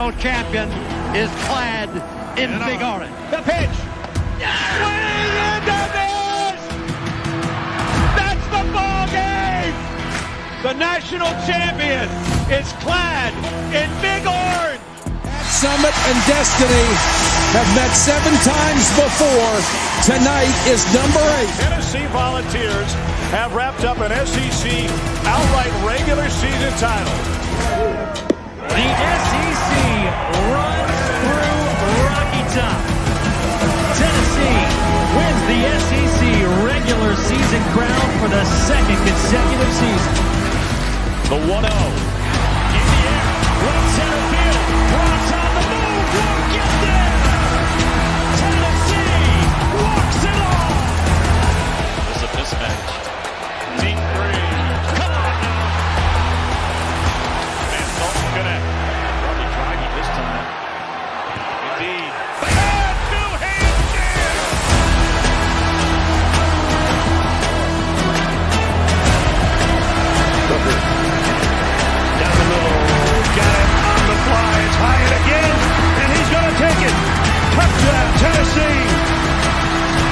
Champion is clad in big orange. The pitch. Swing into this. That's the ball game. The national champion is clad in big orange. Summit and Destiny have met 7 times before. Tonight is number 8. Tennessee Volunteers have wrapped up an SEC outright regular season title. The SEC runs through Rocky Top. Tennessee wins the SEC regular season crown for the 2nd consecutive season. The 1-0. In the air, right center field. Bronx on the move. Won't get there. Tennessee walks it off. This is a mismatch. Deep three. Come on now. And don't connect. Probably driving this time. Indeed. New handstand. Booker. Down the middle. Got it on the fly. It's high and again. And he's going to take it. Touchdown, Tennessee.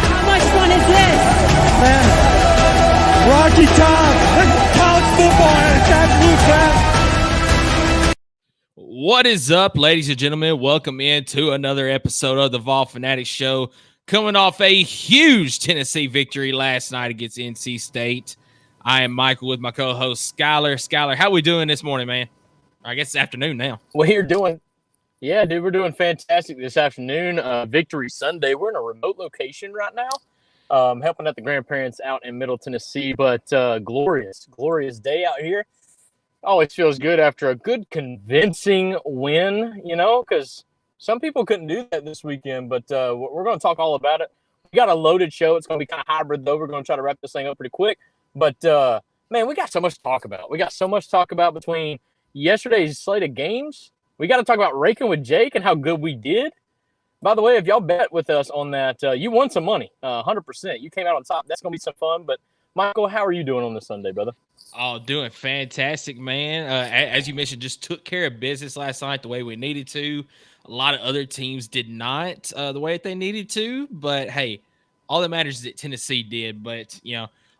How much fun is this? Man, Rocky Top, college football at its absolute best. What is up, ladies and gentlemen? Welcome into another episode of the Fanatics Show. Coming off a huge Tennessee victory last night against NC State. I am Michael with my co-host Skylar. Skylar, how we doing this morning, man? I guess it's afternoon now. We're doing fantastic this afternoon. Victory Sunday. We're in a remote location right now, helping out the grandparents out in Middle Tennessee. But glorious day out here. Always feels good after a good convincing win, because some people couldn't do that this weekend. But we're going to talk all about it. We got a loaded show. It's going to be kind of hybrid, though. We're going to try to wrap this thing up pretty quick. But, man, we got so much to talk about. We got so much to talk about between yesterday's slate of games. We got to talk about Rakin with Jake and how good we did. By the way, if y'all bet with us on that, you won some money, 100%. You came out on top. That's going to be some fun. But, Michael, how are you doing on this Sunday, brother? Oh, doing fantastic, man. As you mentioned, just took care of business last night the way we needed to. A lot of other teams did not the way that they needed to. But, hey, all that matters is that Tennessee did. But,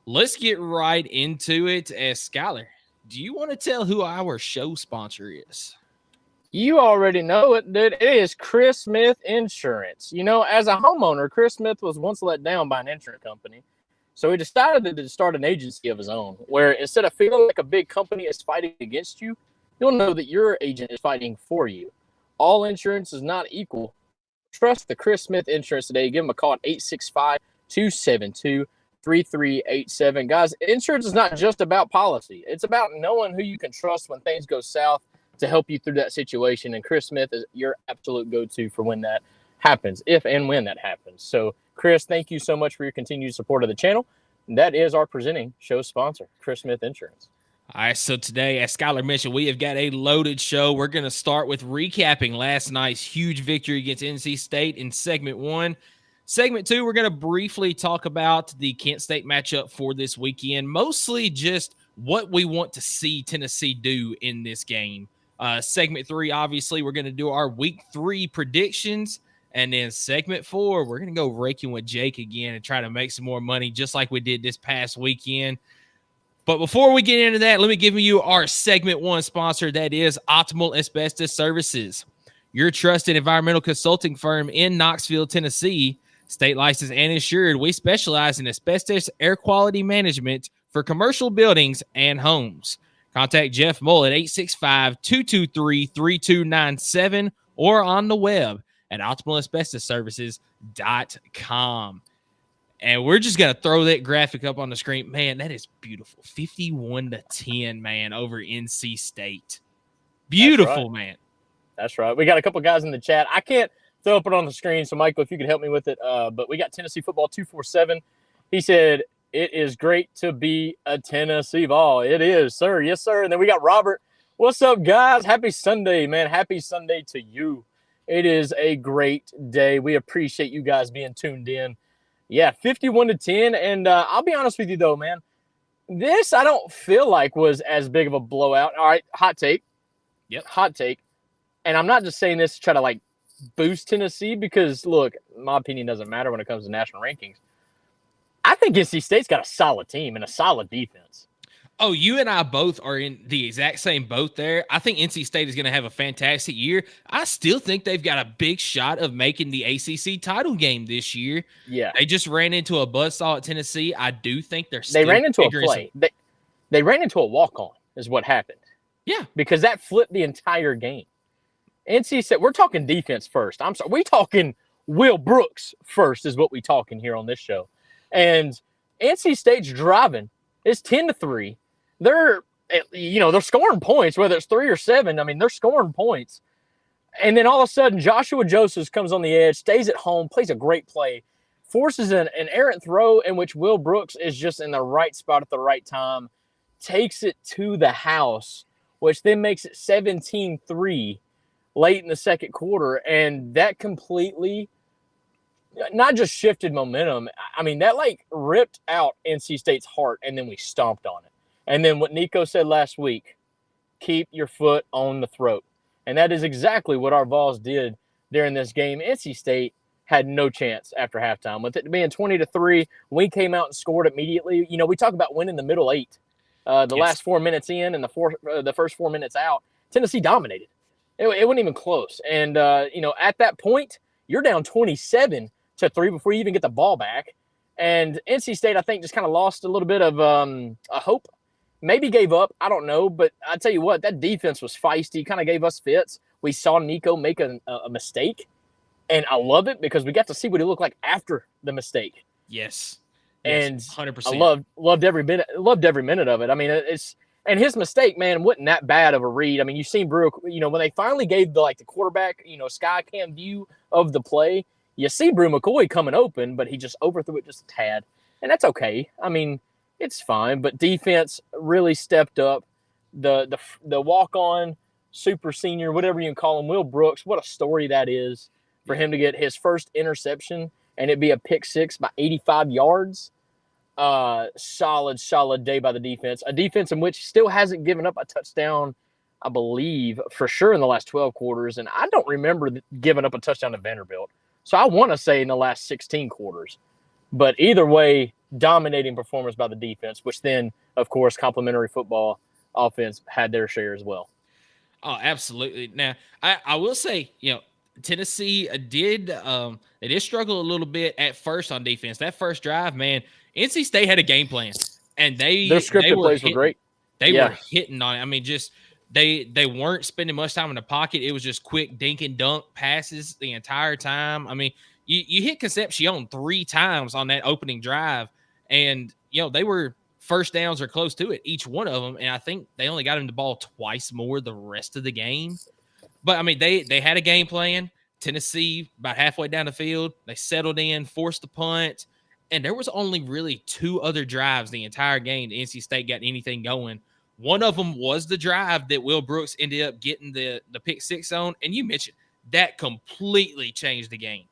let's get right into it. As Skylar, do you want to tell who our show sponsor is? You already know it, dude. It is Chris Smith Insurance. As a homeowner, Chris Smith was once let down by an insurance company. So he decided to start an agency of his own, where instead of feeling like a big company is fighting against you, you'll know that your agent is fighting for you. All insurance is not equal. Trust the Chris Smith Insurance today. Give him a call at 865-272-3387. Guys, insurance is not just about policy. It's about knowing who you can trust when things go south to help you through that situation. And Chris Smith is your absolute go-to for when that happens, if and when that happens. So, Chris, thank you so much for your continued support of the channel. And that is our presenting show sponsor, Chris Smith Insurance. All right, so today, as Skylar mentioned, we have got a loaded show. We're going to start with recapping last night's huge victory against NC State in Segment 1. Segment 2, we're going to briefly talk about the Kent State matchup for this weekend, mostly just what we want to see Tennessee do in this game. Segment 3, obviously, we're going to do our Week 3 predictions. And then segment 4, we're going to go Rakin with Jake again and try to make some more money just like we did this past weekend. But before we get into that, let me give you our segment 1 sponsor. That is Optimal Asbestos Services, your trusted environmental consulting firm in Knoxville, Tennessee. State licensed and insured. We specialize in asbestos air quality management for commercial buildings and homes. Contact Jeff Mull at 865-223-3297 or on the web at optimalasbestosservices.com. And we're just going to throw that graphic up on the screen. Man, that is beautiful. 51-10, man, over NC State. Beautiful, man. That's right. We got a couple guys in the chat. I can't throw it on the screen, so Michael, if you could help me with it. But we got Tennessee Football 247. He said, it is great to be a Tennessee ball. It is, sir. Yes, sir. And then we got Robert. What's up, guys? Happy Sunday, man. Happy Sunday to you. It is a great day. We appreciate you guys being tuned in. Yeah, 51-10. And I'll be honest with you, though, man. This, I don't feel like was as big of a blowout. All right, hot take. Yep. Hot take. and I'm not just saying this to try to like boost Tennessee because look, my opinion doesn't matter when it comes to national rankings. I think NC State's got a solid team and a solid defense. Oh, you and I both are in the exact same boat there. I think NC State is going to have a fantastic year. I still think they've got a big shot of making the ACC title game this year. Yeah. They just ran into a buzzsaw at Tennessee. I do think they ran into a play. They ran into a walk-on is what happened. Yeah. Because that flipped the entire game. NC State, we're talking defense first. I'm sorry. We talking Will Brooks first is what we talking here on this show. And NC State's driving. It's 10-3. They're scoring points, whether it's 3 or 7. I mean, they're scoring points. And then all of a sudden, Joshua Josephs comes on the edge, stays at home, plays a great play, forces an errant throw in which Will Brooks is just in the right spot at the right time, takes it to the house, which then makes it 17-3 late in the second quarter. And that completely not just shifted momentum. I mean, that like ripped out NC State's heart, and then we stomped on it. And then what Nico said last week, keep your foot on the throat. And that is exactly what our Vols did during this game. NC State had no chance after halftime. With it being 20-3, we came out and scored immediately. You know, we talk about winning the middle 8. Last 4 minutes in and the first 4 minutes out, Tennessee dominated. It wasn't even close. And, at that point, you're down 27-3 before you even get the ball back. And NC State, I think, just kind of lost a little bit of a hope. Maybe gave up. I don't know. But I tell you what, that defense was feisty, kind of gave us fits. We saw Nico make a mistake. And I love it because we got to see what he looked like after the mistake. Yes. And 100%. I loved every minute of it. I mean, and his mistake, man, wasn't that bad of a read. I mean, you've seen Brew, when they finally gave the quarterback, sky cam view of the play, you see Brew McCoy coming open, but he just overthrew it just a tad. And that's okay. I mean, it's fine. But defense really stepped up. The walk-on super senior, whatever you can call him, Will Brooks, what a story that is for him to get his first interception and it be a pick 6 by 85 yards. Solid day by the defense. A defense in which still hasn't given up a touchdown, I believe, for sure in the last 12 quarters. And I don't remember giving up a touchdown to Vanderbilt. So I want to say in the last 16 quarters. But either way, dominating performance by the defense, which then, of course, complimentary football offense had their share as well. Oh, absolutely. Now, I will say, Tennessee did struggle a little bit at first on defense. That first drive, man, NC State had a game plan, and their scripted plays were great. They were hitting on it. I mean, just they weren't spending much time in the pocket. It was just quick dink and dunk passes the entire time. I mean, you hit Concepcion 3 times on that opening drive, and they were first downs or close to it, each one of them. And I think they only got him the ball twice more the rest of the game. But, I mean, they had a game plan. Tennessee, about halfway down the field, they settled in, forced the punt. And there was only really 2 other drives the entire game that NC State got anything going. One of them was the drive that Will Brooks ended up getting the pick 6 on. And you mentioned that completely changed the game.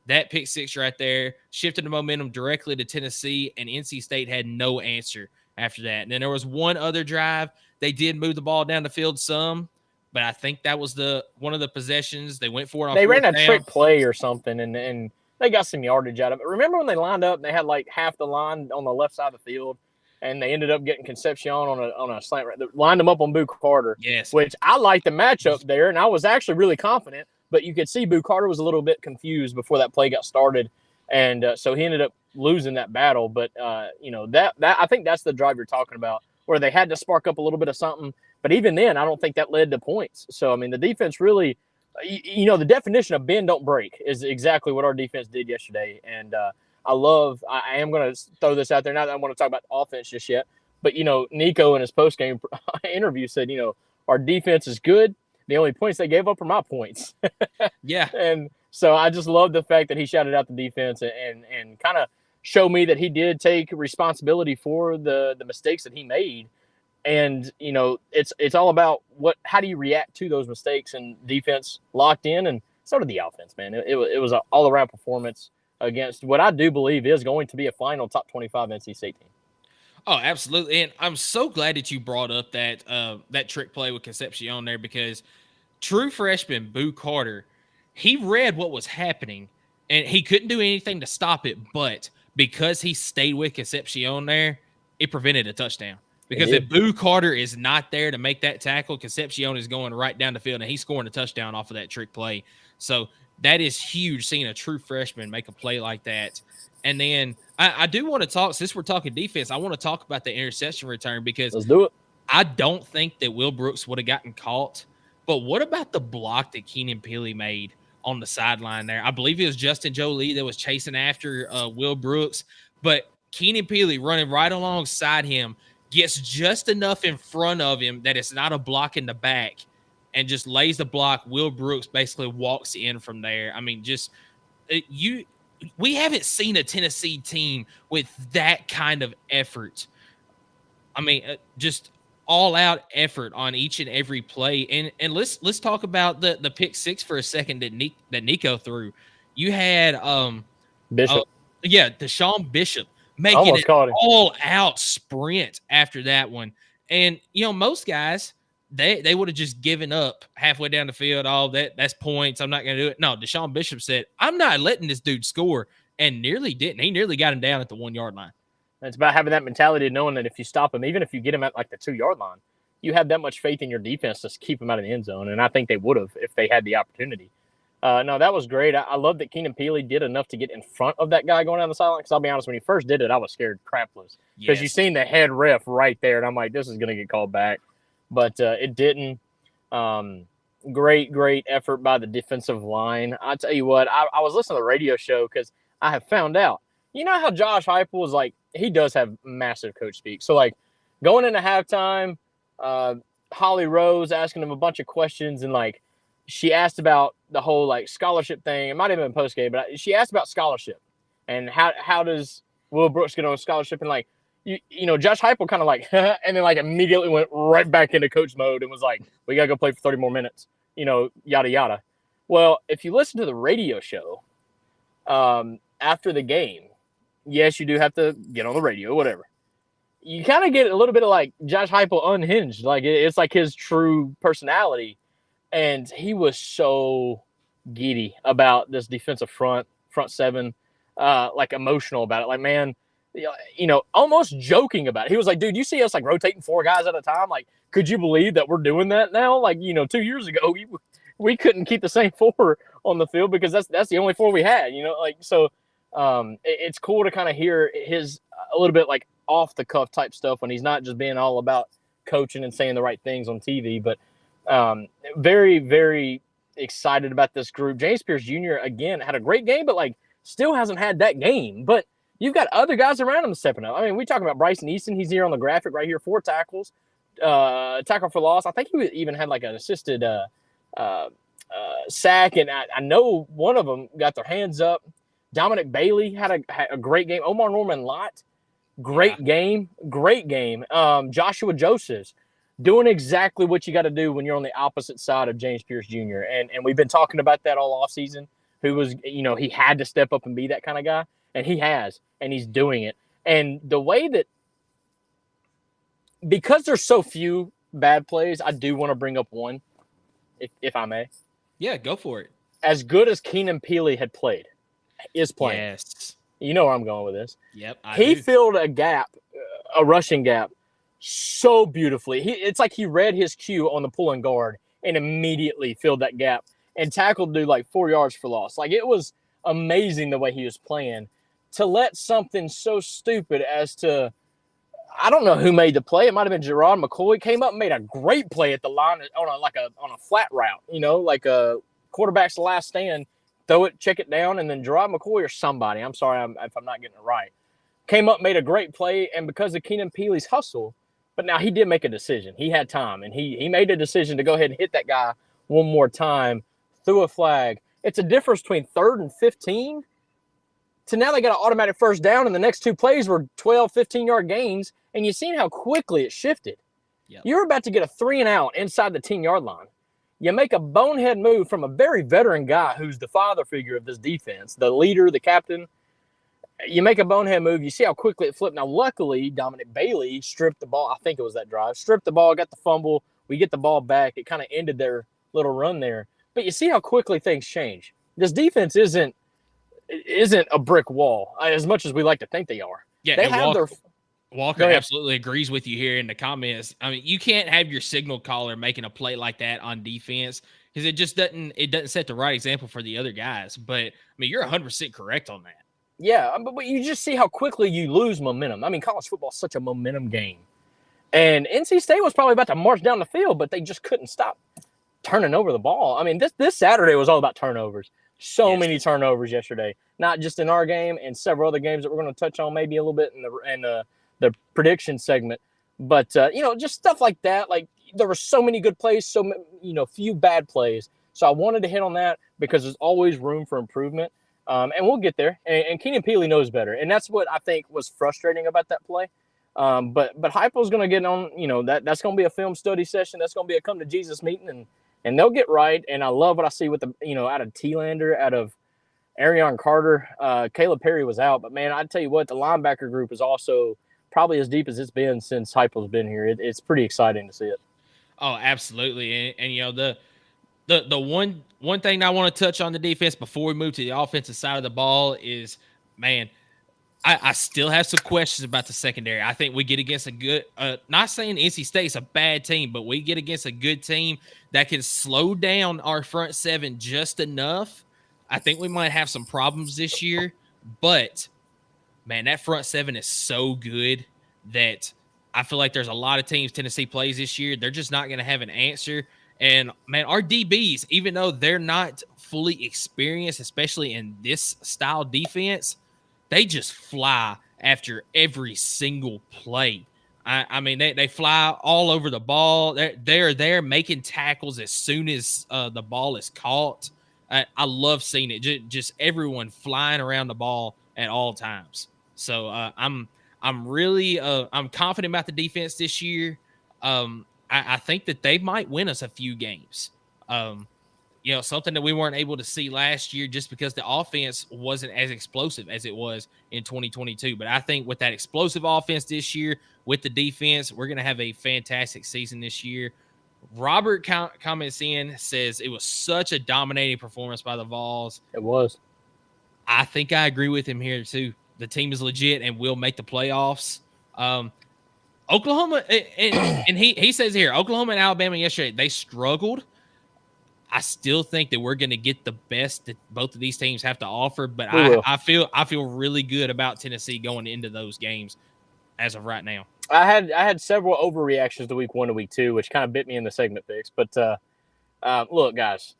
That pick 6 right there shifted the momentum directly to Tennessee, and NC State had no answer after that. And then there was one other drive. They did move the ball down the field some, but I think that was one of the possessions. They went for it on They ran a down. trick play or something, and they got some yardage out of it. Remember when they lined up and they had like half the line on the left side of the field, and they ended up getting Concepcion on a slant right? They lined them up on Boo Carter. Yes. Which I liked the matchup there, and I was actually really confident. But you could see Boo Carter was a little bit confused before that play got started, and so he ended up losing that battle. But that I think that's the drive you're talking about, where they had to spark up a little bit of something. But even then, I don't think that led to points. So I mean, the defense really, the definition of bend don't break is exactly what our defense did yesterday. And I am going to throw this out there. Not that I want to talk about offense just yet, but Nico in his post game interview said, our defense is good. The only points they gave up are my points. Yeah. And so I just love the fact that he shouted out the defense and kind of showed me that he did take responsibility for the mistakes that he made. And, it's all about how do you react to those mistakes, and defense locked in, and so did the offense, man. It was an all-around performance against what I do believe is going to be a final top 25 NC State team. Oh, absolutely. And I'm so glad that you brought up that trick play with Concepcion there, because true freshman Boo Carter, he read what was happening, and he couldn't do anything to stop it, but because he stayed with Concepcion there, it prevented a touchdown. Because if Boo Carter is not there to make that tackle, Concepcion is going right down the field, and he's scoring a touchdown off of that trick play. So that is huge, seeing a true freshman make a play like that. And then I do want to talk, since we're talking defense, I want to talk about the interception return, because Let's do it. I don't think that Will Brooks would have gotten caught. But what about the block that Keenan Peely made on the sideline there? I believe it was Justin Jolie that was chasing after Will Brooks, but Keenan Peely running right alongside him gets just enough in front of him that it's not a block in the back, and just lays the block. Will Brooks basically walks in from there. I mean, we haven't seen a Tennessee team with that kind of effort. I mean, just all out effort on each and every play. And let's talk about the pick six for a second that Nico threw. You had Bishop. Deshaun Bishop making an all out sprint after that one. And most guys, they would have just given up halfway down the field. Oh, that's points, I'm not gonna do it. No, Deshaun Bishop said, I'm not letting this dude score, and nearly didn't. He nearly got him down at the 1 yard line. It's about having that mentality of knowing that if you stop him, even if you get him at like the 2 yard line, you have that much faith in your defense to keep him out of the end zone. And I think they would have if they had the opportunity. No, that was great. I love that Keenan Peely did enough to get in front of that guy going down the sideline. Because I'll be honest, when he first did it, I was scared crapless. Because you seen the head ref right there, and I'm like, this is going to get called back. But it didn't. Great effort by the defensive line. I tell you what, I was listening to the radio show because I have found out. You know how Josh Heupel is like, he does have massive coach speak. So, like, going into halftime, Holly Rose asking him a bunch of questions, and, like, she asked about the whole, like, scholarship thing. It might have been post-game, but she asked about scholarship and how does Will Brooks get on a scholarship, and, like, Josh Heupel kind of like, and then, like, immediately went right back into coach mode and was like, we got to go play for 30 more minutes, yada, yada. Well, if you listen to the radio show after the game, yes, you do have to get on the radio, whatever. You kind of get a little bit of, like, Josh Heupel unhinged. Like, it's like his true personality. And he was so giddy about this defensive front seven, like, emotional about it. Like, man, almost joking about it. He was like, dude, you see us, like, rotating 4 guys at a time? Like, could you believe that we're doing that now? Like, 2 years ago, we couldn't keep the same 4 on the field because that's the only 4 we had, so it's cool to kind of hear his a little bit like off the cuff type stuff when he's not just being all about coaching and saying the right things on TV. But very, very excited about this group. James Pierce Jr. again had a great game, but like still hasn't had that game. But you've got other guys around him stepping up. I mean, we talk about Bryson Easton. He's here on the graphic right here, 4 tackles, tackle for loss. I think he even had like an assisted sack, and I know one of them got their hands up. Dominic Bailey had a great game. Omar Norman Lott, great game. Joshua Josephs doing exactly what you got to do when you're on the opposite side of James Pierce Jr. And we've been talking about that all offseason, who was, he had to step up and be that kind of guy. And he has, and he's doing it. And the way that, because there's so few bad plays, I do want to bring up one, if I may. Yeah, go for it. As good as Keenan Peely had played, is playing. Yes. You know where I'm going with this. Yep. He filled a gap, a rushing gap, so beautifully. It's like he read his cue on the pulling guard and immediately filled that gap and tackled dude like 4 yards for loss. Like, it was amazing the way he was playing. To let something so stupid as to, I don't know who made the play. It might have been Gerard McCoy. Came up and made a great play at the line on a flat route, like a quarterback's last stand. Throw it, check it down, and then Gerard McCoy or somebody, I'm sorry if I'm not getting it right, came up, made a great play, and because of Keenan Peely's hustle, but now he did make a decision. He had time, and he made a decision to go ahead and hit that guy one more time, threw a flag. It's a difference between 3rd and 15 to now they got an automatic first down, and the next 2 plays were 12, 15-yard gains, and you've seen how quickly it shifted. Yep. You're about to get a 3-and-out inside the 10-yard line. You make a bonehead move from a very veteran guy who's the father figure of this defense, the leader, the captain. You make a bonehead move. You see how quickly it flipped. Now, luckily, Dominic Bailey stripped the ball. I think it was that drive. Stripped the ball, got the fumble. We get the ball back. It kind of ended their little run there. But you see how quickly things change. This defense isn't a brick wall, as much as we like to think they are. Yeah, they have Walker absolutely agrees with you here in the comments. I mean, you can't have your signal caller making a play like that on defense because it doesn't set the right example for the other guys. But I mean, you're 100% correct on that. Yeah, but you just see how quickly you lose momentum. I mean, college football is such a momentum game. And NC State was probably about to march down the field, but they just couldn't stop turning over the ball. I mean, this Saturday was all about turnovers. So many turnovers yesterday, not just in our game and several other games that we're going to touch on maybe a little bit in the prediction segment. But, just stuff like that. Like, there were so many good plays, few bad plays. So I wanted to hit on that because there's always room for improvement. And we'll get there. And Keenan Peely knows better. And that's what I think was frustrating about that play. But Heupel's going to get on, that's going to be a film study session. That's going to be a come to Jesus meeting, and they'll get right. And I love what I see with out of T-Lander, out of Arion Carter. Caleb Perry was out, but man, I tell you what, the linebacker group is also probably as deep as it's been since Heupel's been here. It's pretty exciting to see it. Oh, absolutely. And the one thing I want to touch on the defense before we move to the offensive side of the ball is, man, I still have some questions about the secondary. I think we get against a good, not saying NC State's a bad team, but we get against a good team that can slow down our front seven just enough. I think we might have some problems this year, but man, that front seven is so good that I feel like there's a lot of teams Tennessee plays this year. They're just not going to have an answer. And man, our DBs, even though they're not fully experienced, especially in this style defense, they just fly after every single play. I mean, they fly all over the ball. They're there making tackles as soon as the ball is caught. I love seeing it. Just everyone flying around the ball at all times. So I'm really I'm confident about the defense this year. I think that they might win us a few games. Something that we weren't able to see last year just because the offense wasn't as explosive as it was in 2022. But I think with that explosive offense this year, with the defense, we're going to have a fantastic season this year. Robert comments in, says it was such a dominating performance by the Vols. It was. I think I agree with him here too. The team is legit and will make the playoffs. Oklahoma, and he says here, Oklahoma and Alabama yesterday, they struggled. I still think that we're going to get the best that both of these teams have to offer, but I feel really good about Tennessee going into those games as of right now. I had several overreactions to week 1 to week 2, which kind of bit me in the segment picks. But look, guys,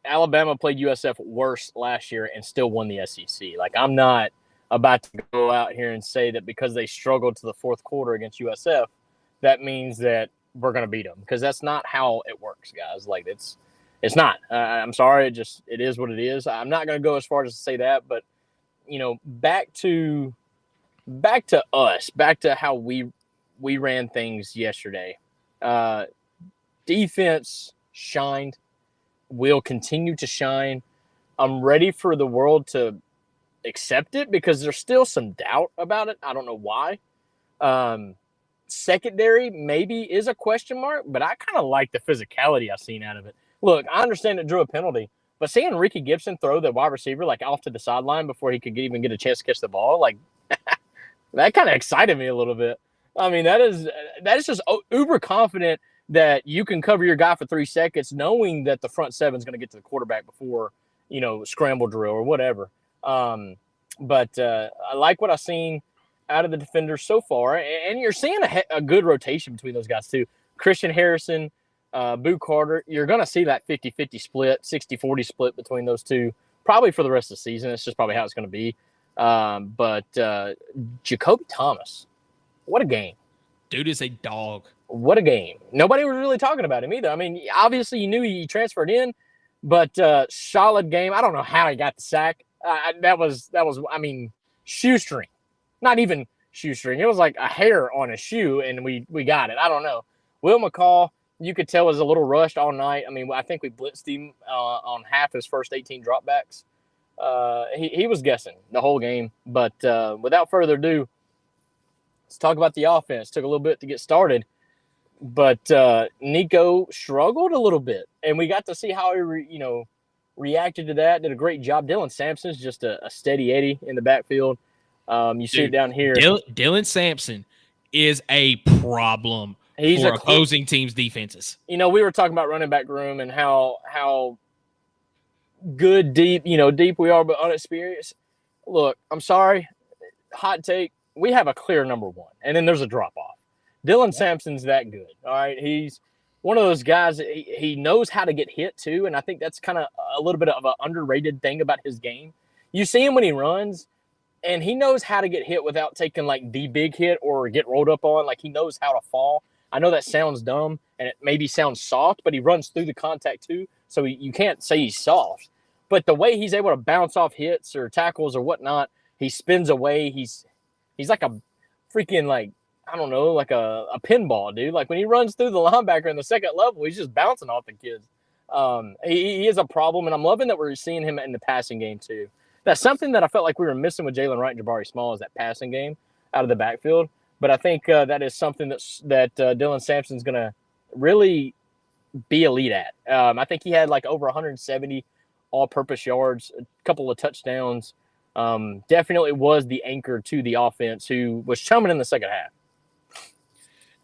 Alabama played USF worse last year and still won the SEC. Like, I'm not about to go out here and say that because they struggled to the fourth quarter against USF, that means that we're going to beat them, because that's not how it works, guys. Like, it's not. I'm sorry. It is what it is. I'm not going to go as far as to say that, but back to us, back to how we ran things yesterday. Defense shined, will continue to shine. I'm ready for the world to accept it because there's still some doubt about it. I don't know why. Secondary maybe is a question mark, but I kind of like the physicality I've seen out of it. Look, I understand it drew a penalty, but seeing Ricky Gibson throw the wide receiver like off to the sideline before he could even get a chance to catch the ball, like that kind of excited me a little bit. I mean, that is just uber confident that you can cover your guy for 3 seconds, knowing that the front seven is going to get to the quarterback before scramble drill or whatever. But I like what I've seen out of the defenders so far, and you're seeing a good rotation between those guys too. Christian Harrison, Boo Carter, you're going to see that 50-50 split, 60-40 split between those two, probably for the rest of the season. It's just probably how it's going to be. But Jacoby Thomas, what a game. Dude is a dog. What a game. Nobody was really talking about him either. I mean, obviously you knew he transferred in, but solid game. I don't know how he got the sack. That was, I mean, shoestring. Not even shoestring. It was like a hair on a shoe, and we got it. I don't know. Will McCall, you could tell, was a little rushed all night. I mean, I think we blitzed him on half his first 18 dropbacks. He was guessing the whole game. But without further ado, let's talk about the offense. Took a little bit to get started. But Nico struggled a little bit, and we got to see how he reacted to that. Did a great job. Dylan Sampson's just a steady Eddie in the backfield. You see it down here. Dylan Sampson is a problem for opposing teams' defenses. We were talking about running back room and how good deep we are, but unexperienced. Look, I'm sorry, hot take. We have a clear number one, and then there's a drop off. Dylan Sampson's that good. All right, he's one of those guys. He knows how to get hit too, and I think that's kind of a little bit of an underrated thing about his game. You see him when he runs, and he knows how to get hit without taking like the big hit or get rolled up on. Like he knows how to fall. I know that sounds dumb and it maybe sounds soft, but he runs through the contact too, so you can't say he's soft. But the way he's able to bounce off hits or tackles or whatnot, he spins away. He's like a freaking like a pinball, dude. Like when he runs through the linebacker in the second level, he's just bouncing off the kids. He is a problem, and I'm loving that we're seeing him in the passing game too. That's something that I felt like we were missing with Jalen Wright and Jabari Small is that passing game out of the backfield. But I think that is something that Dylan Sampson's going to really be elite at. I think he had like over 170 all-purpose yards, a couple of touchdowns. Definitely was the anchor to the offense who was chumming in the second half.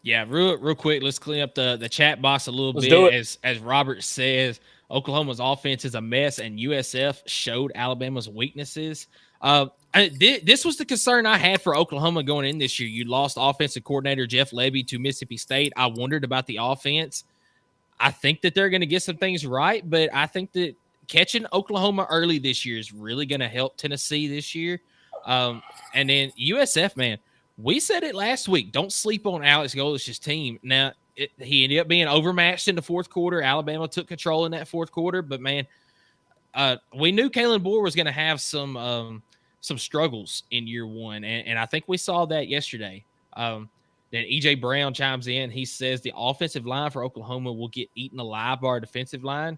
Yeah, real quick, let's clean up the chat box a little bit. As Robert says, Oklahoma's offense is a mess, and USF showed Alabama's weaknesses. This was the concern I had for Oklahoma going in this year. You lost offensive coordinator Jeff Levy to Mississippi State. I wondered about the offense. I think that they're going to get some things right, but I think that catching Oklahoma early this year is really going to help Tennessee this year. And then USF, man, we said it last week. Don't sleep on Alex Golish's team. Now, he ended up being overmatched in the fourth quarter. Alabama took control in that fourth quarter, but man, we knew Kalen Bohr was going to have some struggles in year one, and I think we saw that yesterday. Then E.J. Brown chimes in. He says the offensive line for Oklahoma will get eaten alive by our defensive line.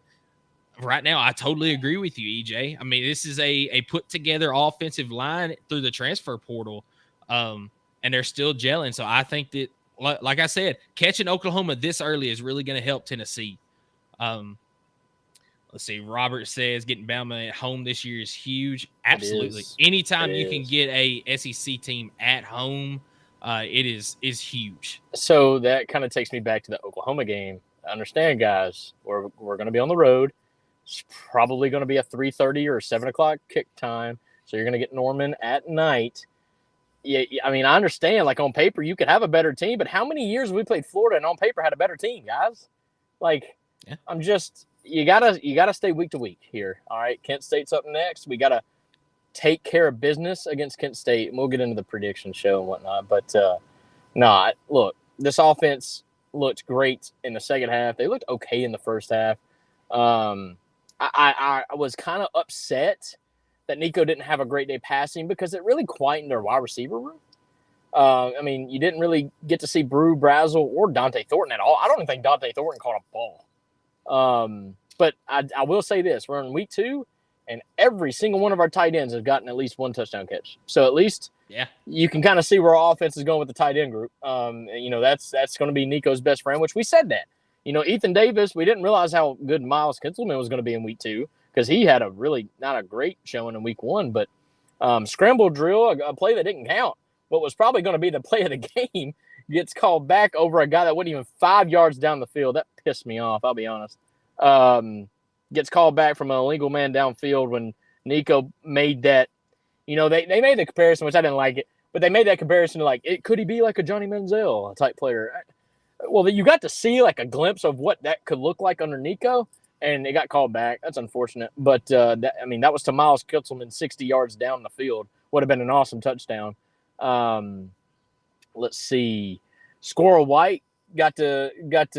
Right now, I totally agree with you, EJ. I mean, this is a put-together offensive line through the transfer portal, and they're still gelling. So I think that, like I said, catching Oklahoma this early is really going to help Tennessee. Let's see. Robert says getting Bama at home this year is huge. Absolutely. Anytime you can get a SEC team at home, it is huge. So that kind of takes me back to the Oklahoma game. I understand, guys, we're going to be on the road. It's probably going to be a 3:30 or 7 o'clock kick time. So you're going to get Norman at night. Yeah, I mean, I understand, like on paper, you could have a better team, but how many years have we played Florida and on paper had a better team, guys? Like, yeah. You gotta stay week to week here. All right. Kent State's up next. We gotta take care of business against Kent State. And we'll get into the prediction show and whatnot. But look, this offense looked great in the second half. They looked okay in the first half. I was kind of upset that Nico didn't have a great day passing because it really quietened their wide receiver room. I mean, you didn't really get to see Brew, Brazel, or Dante Thornton at all. I don't even think Dante Thornton caught a ball. But I will say this. We're in week 2, and every single one of our tight ends has gotten at least one touchdown catch. So at least you can kind of see where our offense is going with the tight end group. That's going to be Nico's best friend, which we said that. Ethan Davis, we didn't realize how good Miles Kinselman was going to be in week 2 because he had a really not a great showing in week 1. But scramble drill, a play that didn't count, what was probably going to be the play of the game, gets called back over a guy that wasn't even 5 yards down the field. That pissed me off, I'll be honest. Gets called back from an illegal man downfield when Nico made that. They made the comparison, which I didn't like it, but they made that comparison to like, could he be like a Johnny Manziel type player? Well, you got to see like a glimpse of what that could look like under Nico, and it got called back. That's unfortunate. But, that was to Miles Kitzelman 60 yards down the field. Would have been an awesome touchdown. Let's see. Squirrel White got to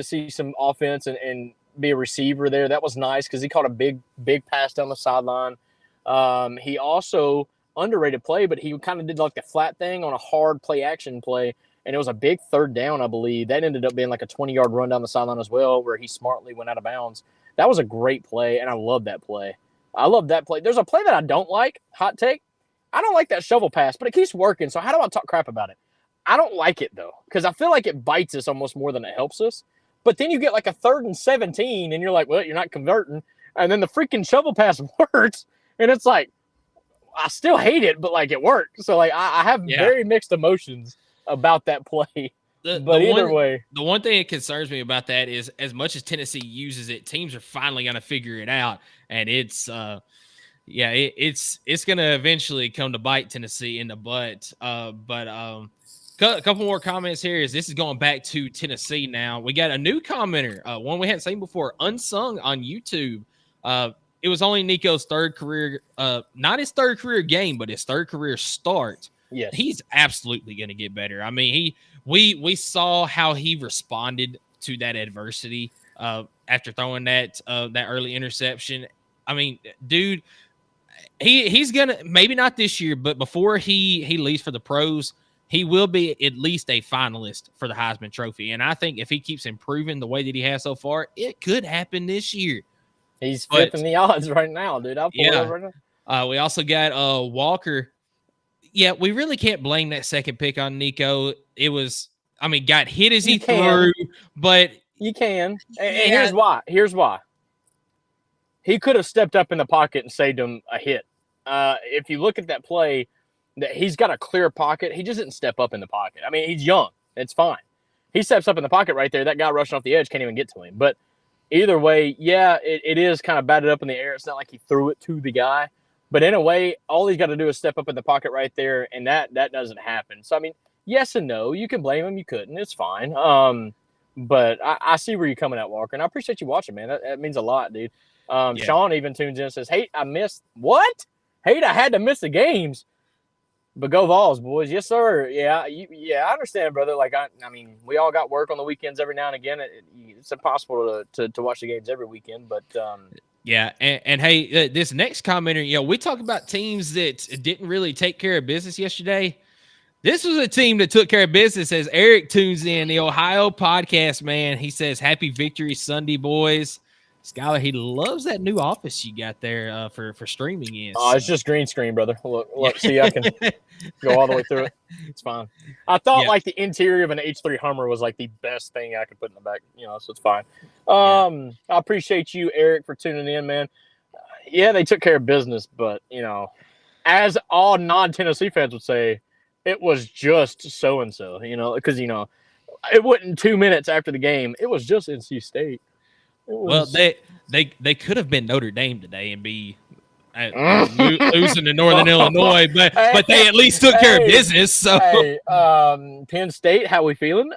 see some offense and be a receiver there. That was nice because he caught a big pass down the sideline. He also underrated play, but he kind of did like the flat thing on a hard play action play, and it was a big third down, I believe. That ended up being like a 20-yard run down the sideline as well, where he smartly went out of bounds. That was a great play, and I love that play. There's a play that I don't like, hot take. I don't like that shovel pass, but it keeps working, so how do I talk crap about it? I don't like it, though, because I feel like it bites us almost more than it helps us. But then you get like a 3rd and 17, and you're like, well, you're not converting. And then the freaking shovel pass works, and it's like, I still hate it, but like it worked. So like I have very mixed emotions about that play. But either way, the one thing that concerns me about that is, as much as Tennessee uses it, teams are finally going to figure it out, and it's it's going to eventually come to bite Tennessee in the butt. But a couple more comments here. This is going back to Tennessee now. We got a new commenter, one we hadn't seen before, Unsung on YouTube. It was only Nico's 3rd career, not his 3rd career game, but his 3rd career start. Yes. He's absolutely going to get better. I mean, we saw how he responded to that adversity after throwing that early interception. I mean, dude, he's going to, maybe not this year, but before he leaves for the pros, he will be at least a finalist for the Heisman Trophy. And I think if he keeps improving the way that he has so far, it could happen this year. He's flipping the odds right now, dude. I'll pull it over right now. We also got Walker. Yeah, we really can't blame that second pick on Nico. It was, I mean, got hit as he threw, but you can. And here's why. Here's why. He could have stepped up in the pocket and saved him a hit. If you look at that play, that he's got a clear pocket. He just didn't step up in the pocket. I mean, he's young. It's fine. He steps up in the pocket right there. That guy rushing off the edge can't even get to him. But either way, it is kind of batted up in the air. It's not like he threw it to the guy. But in a way, all he's got to do is step up in the pocket right there, and that doesn't happen. So, I mean, yes and no. You can blame him. You couldn't. It's fine. But I see where you're coming at, Walker, and I appreciate you watching, man. That means a lot, dude. Sean even tunes in and says, hey, I missed – what? Hate I had to miss the games. But go Vols, boys. Yes, sir. Yeah, I understand, brother. Like, I mean, we all got work on the weekends every now and again. It's impossible to watch the games every weekend, but yeah, and hey, this next commenter, we talk about teams that didn't really take care of business yesterday. This was a team that took care of business. As Eric tunes in, the Ohio podcast man, he says, "Happy Victory Sunday, boys." Skylar, he loves that new office you got there for streaming in. Oh, it's just green screen, brother. Look, see, I can go all the way through it. It's fine. I thought like the interior of an H3 Hummer was like the best thing I could put in the back, so it's fine. I appreciate you, Eric, for tuning in, man. They took care of business, but, as all non-Tennessee fans would say, it was just so-and-so, because, it wasn't 2 minutes after the game. It was just NC State. Well, they could have been Notre Dame today and be losing to Northern Illinois, but they at least took care of business. So, Penn State, how we feeling?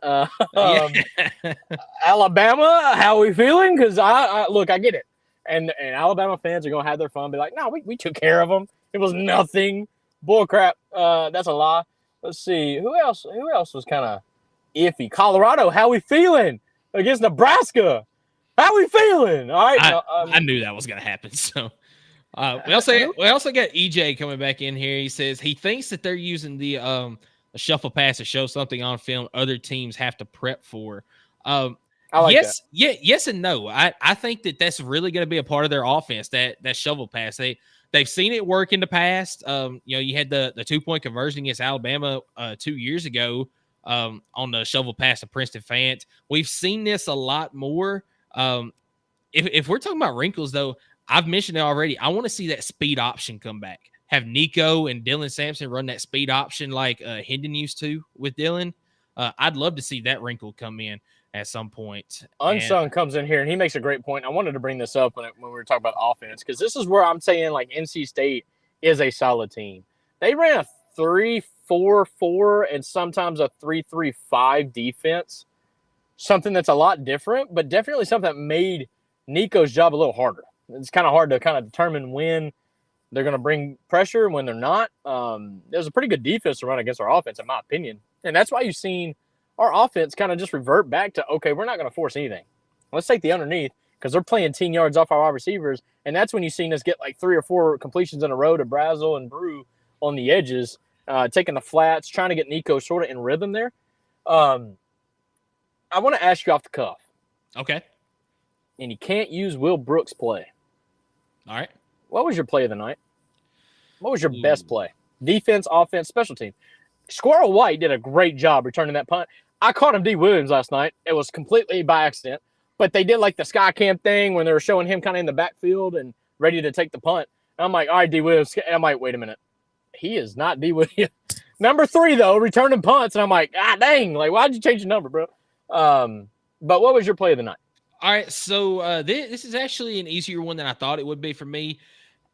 Alabama, how we feeling? Because I get it, and Alabama fans are gonna have their fun, be like, no, we took care of them. It was nothing. Bull crap. That's a lie. Let's see who else was kind of iffy. Colorado, how we feeling against Nebraska? How we feeling? All right. I knew that was going to happen. So we also got EJ coming back in here. He says he thinks that they're using the shuffle pass to show something on film other teams have to prep for. Yes and no. I think that's really going to be a part of their offense, that shovel pass. They've seen it work in the past. You had the 2-point conversion against Alabama 2 years ago on the shovel pass to Princeton Fant. We've seen this a lot more. If we're talking about wrinkles, though, I've mentioned it already. I want to see that speed option come back. Have Nico and Dylan Sampson run that speed option like Hendon used to with Dylan. I'd love to see that wrinkle come in at some point. Unsung comes in here, and he makes a great point. I wanted to bring this up when we were talking about offense, because this is where I'm saying, like, NC State is a solid team. They ran a 3-4-4 and sometimes a 3-3-5 defense. Something that's a lot different, but definitely something that made Nico's job a little harder. It's kind of hard to kind of determine when they're going to bring pressure and when they're not. There's a pretty good defense to run against our offense, in my opinion. And that's why you've seen our offense kind of just revert back to, okay, we're not going to force anything. Let's take the underneath, because they're playing 10 yards off our wide receivers. And that's when you've seen us get like 3 or 4 completions in a row to Brazel and Brew on the edges, taking the flats, trying to get Nico sort of in rhythm there. I want to ask you off the cuff. Okay. And you can't use Will Brooks' play. All right. What was your play of the night? What was your best play? Defense, offense, special team. Squirrel White did a great job returning that punt. I caught him D. Williams last night. It was completely by accident, but they did like the sky cam thing when they were showing him kind of in the backfield and ready to take the punt. And I'm like, all right, D. Williams. And I'm like, wait a minute. He is not D. Williams. Number 3, though, returning punts. And I'm like, dang. Like, why'd you change the number, bro? But what was your play of the night? All right, so this is actually an easier one than I thought it would be for me.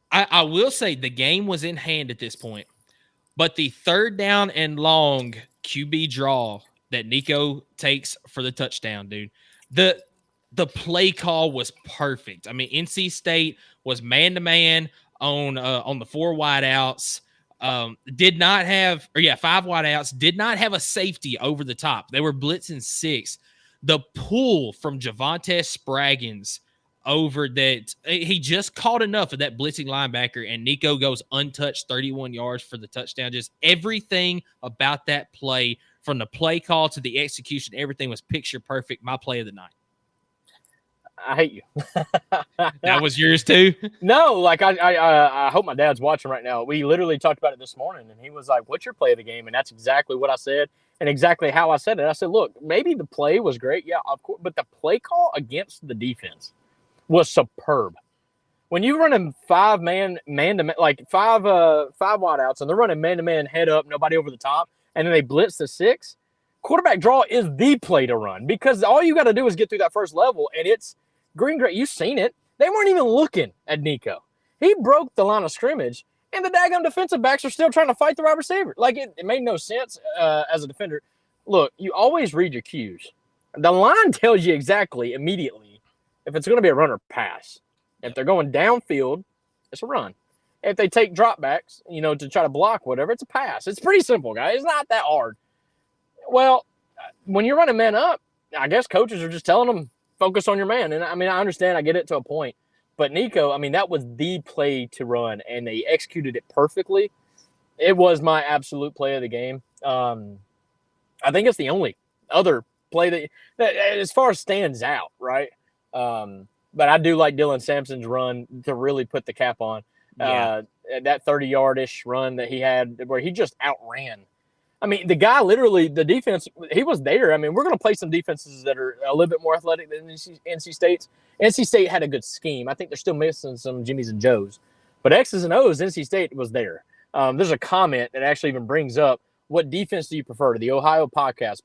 I will say the game was in hand at this point, but the 3rd down and long QB draw that Nico takes for the touchdown, dude, the play call was perfect. I mean, NC State was man-to-man on the 4 wideouts. 5 wideouts, did not have a safety over the top. They were blitzing 6. The pull from Javonte Spraggins over that, he just caught enough of that blitzing linebacker, and Nico goes untouched 31 yards for the touchdown. Just everything about that play, from the play call to the execution, everything was picture perfect. My play of the night. I hate you. That was yours too? No, like I hope my dad's watching right now. We literally talked about it this morning, and he was like, "What's your play of the game?" And that's exactly what I said, and exactly how I said it. I said, "Look, maybe the play was great, yeah, of course, but the play call against the defense was superb. When you running 5 man to man, like 5 wideouts, and they're running man to man, head up, nobody over the top, and then they blitz the 6. Quarterback draw is the play to run because all you got to do is get through that first level, and it's green gray. You've seen it. They weren't even looking at Nico. He broke the line of scrimmage, and the daggone defensive backs are still trying to fight the wide receiver. Like, it made no sense as a defender. Look, you always read your cues. The line tells you exactly immediately if it's going to be a run or pass. If they're going downfield, it's a run. If they take dropbacks, to try to block whatever, it's a pass. It's pretty simple, guys. It's not that hard. Well, when you're running man up, I guess coaches are just telling them, focus on your man. And, I mean, I understand. I get it to a point. But Nico, I mean, that was the play to run, and they executed it perfectly. It was my absolute play of the game. I think it's the only other play that as far as stands out, right? But I do like Dylan Sampson's run to really put the cap on. Yeah. That 30-yard-ish run that he had where he just outran. I mean, the guy literally, the defense, he was there. I mean, we're going to play some defenses that are a little bit more athletic than NC State's. NC State had a good scheme. I think they're still missing some Jimmys and Joes. But X's and O's, NC State was there. There's a comment that actually even brings up, what defense do you prefer? The Ohio podcast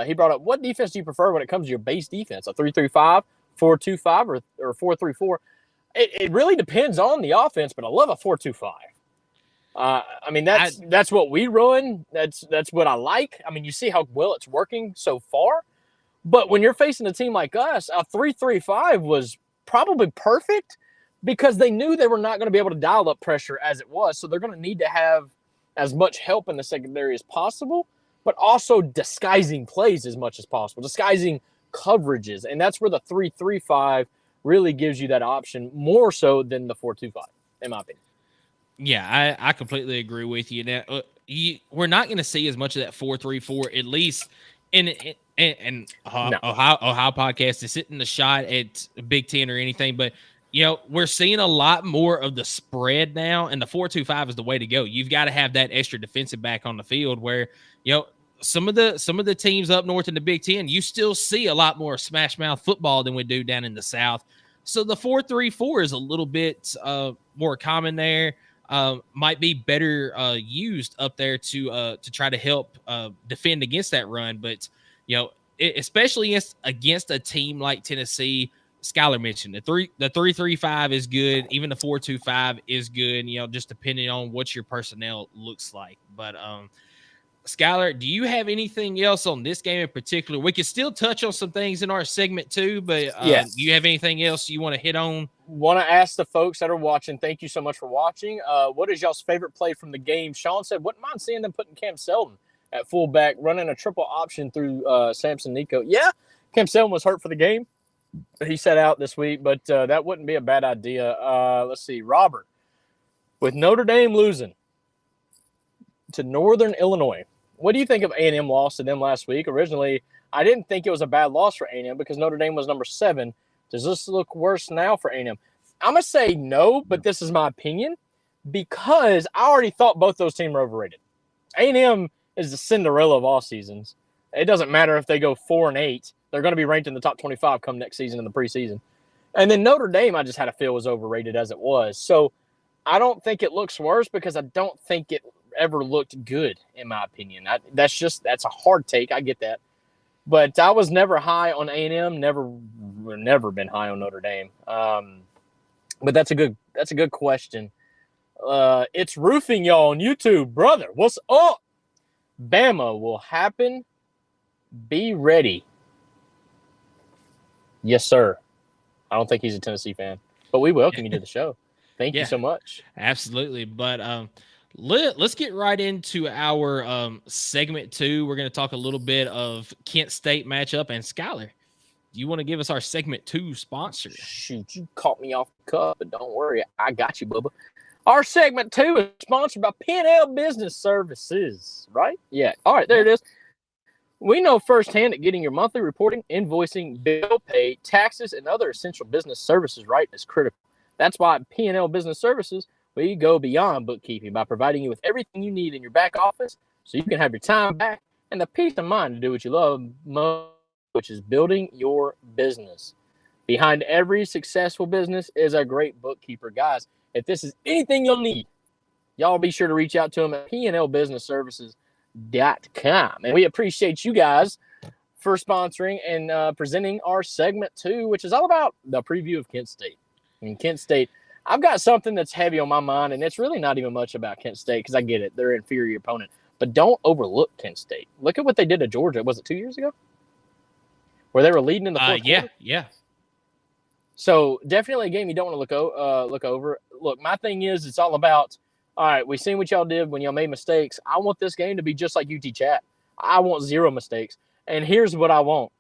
he brought up, what defense do you prefer when it comes to your base defense? A 3-3-5, 4-2-5, or 4-3-4? It really depends on the offense, but I love a 4-2-5. I mean, that's what we run. That's what I like. I mean, you see how well it's working so far. But when you're facing a team like us, a 3-3-5 was probably perfect because they knew they were not going to be able to dial up pressure as it was. So they're going to need to have as much help in the secondary as possible, but also disguising plays as much as possible, disguising coverages. And that's where the 3-3-5 really gives you that option more so than the 4-2-5, in my opinion. Yeah, I completely agree with you. Now, we're not going to see as much of that 4-3-4, at least in Ohio podcast. Is hitting the shot at Big Ten or anything, but we're seeing a lot more of the spread now, and the 4-2-5 is the way to go. You've got to have that extra defensive back on the field. Where some of the teams up north in the Big Ten, you still see a lot more smash mouth football than we do down in the South. So the 4-3-4 is a little bit more common there. Might be better used up there to try to help defend against that run. But, especially against a team like Tennessee, Skylar mentioned the 3-3-5 is good. Even the 4-2-5 is good, just depending on what your personnel looks like. But Skylar, do you have anything else on this game in particular? We can still touch on some things in our segment too, but yes. Do you have anything else you want to hit on? Want to ask the folks that are watching, thank you so much for watching. What is y'all's favorite play from the game? Sean said, wouldn't mind seeing them putting Cam Selton at fullback, running a triple option through Samson Nico. Yeah, Cam Selton was hurt for the game. He sat out this week, but that wouldn't be a bad idea. Let's see. Robert, with Notre Dame losing to Northern Illinois, what do you think of A&M loss to them last week? Originally, I didn't think it was a bad loss for A&M because Notre Dame was number 7. Does this look worse now for A&M? I'm going to say no, but this is my opinion because I already thought both those teams were overrated. A&M is the Cinderella of all seasons. It doesn't matter if they go 4-8. They're going to be ranked in the top 25 come next season in the preseason. And then Notre Dame, I just had a feel was overrated as it was. So I don't think it looks worse because I don't think it ever looked good, in my opinion. That's a hard take. I get that. But I was never high on A&M, never been high on Notre Dame. But that's a good question. It's roofing y'all on YouTube, brother. What's up? Bama will happen. Be ready. Yes, sir. I don't think he's a Tennessee fan, but we welcome you to the show. Thank you so much. Absolutely. But let's get right into our segment 2. We're going to talk a little bit of Kent State matchup. And Skylar, do you want to give us our segment 2 sponsor? Shoot, you caught me off the cuff, but don't worry. I got you, Bubba. Our segment 2 is sponsored by P&L Business Services, right? Yeah. All right, there it is. We know firsthand that getting your monthly reporting, invoicing, bill pay, taxes, and other essential business services right is critical. That's why at P&L Business Services, we go beyond bookkeeping by providing you with everything you need in your back office so you can have your time back and the peace of mind to do what you love most, which is building your business. Behind every successful business is a great bookkeeper. Guys, if this is anything you'll need, y'all be sure to reach out to them at PNLBusinessServices.com. And we appreciate you guys for sponsoring and presenting our segment 2, which is all about the preview of Kent State. And Kent State, I've got something that's heavy on my mind, and it's really not even much about Kent State because I get it. They're an inferior opponent. But don't overlook Kent State. Look at what they did to Georgia. Was it 2 years ago? Where they were leading in the fourth quarter? Yeah. So definitely a game you don't want to look over. Look, my thing is it's all about, all right, we've seen what y'all did when y'all made mistakes. I want this game to be just like UT Chat. I want 0 mistakes. And here's what I want.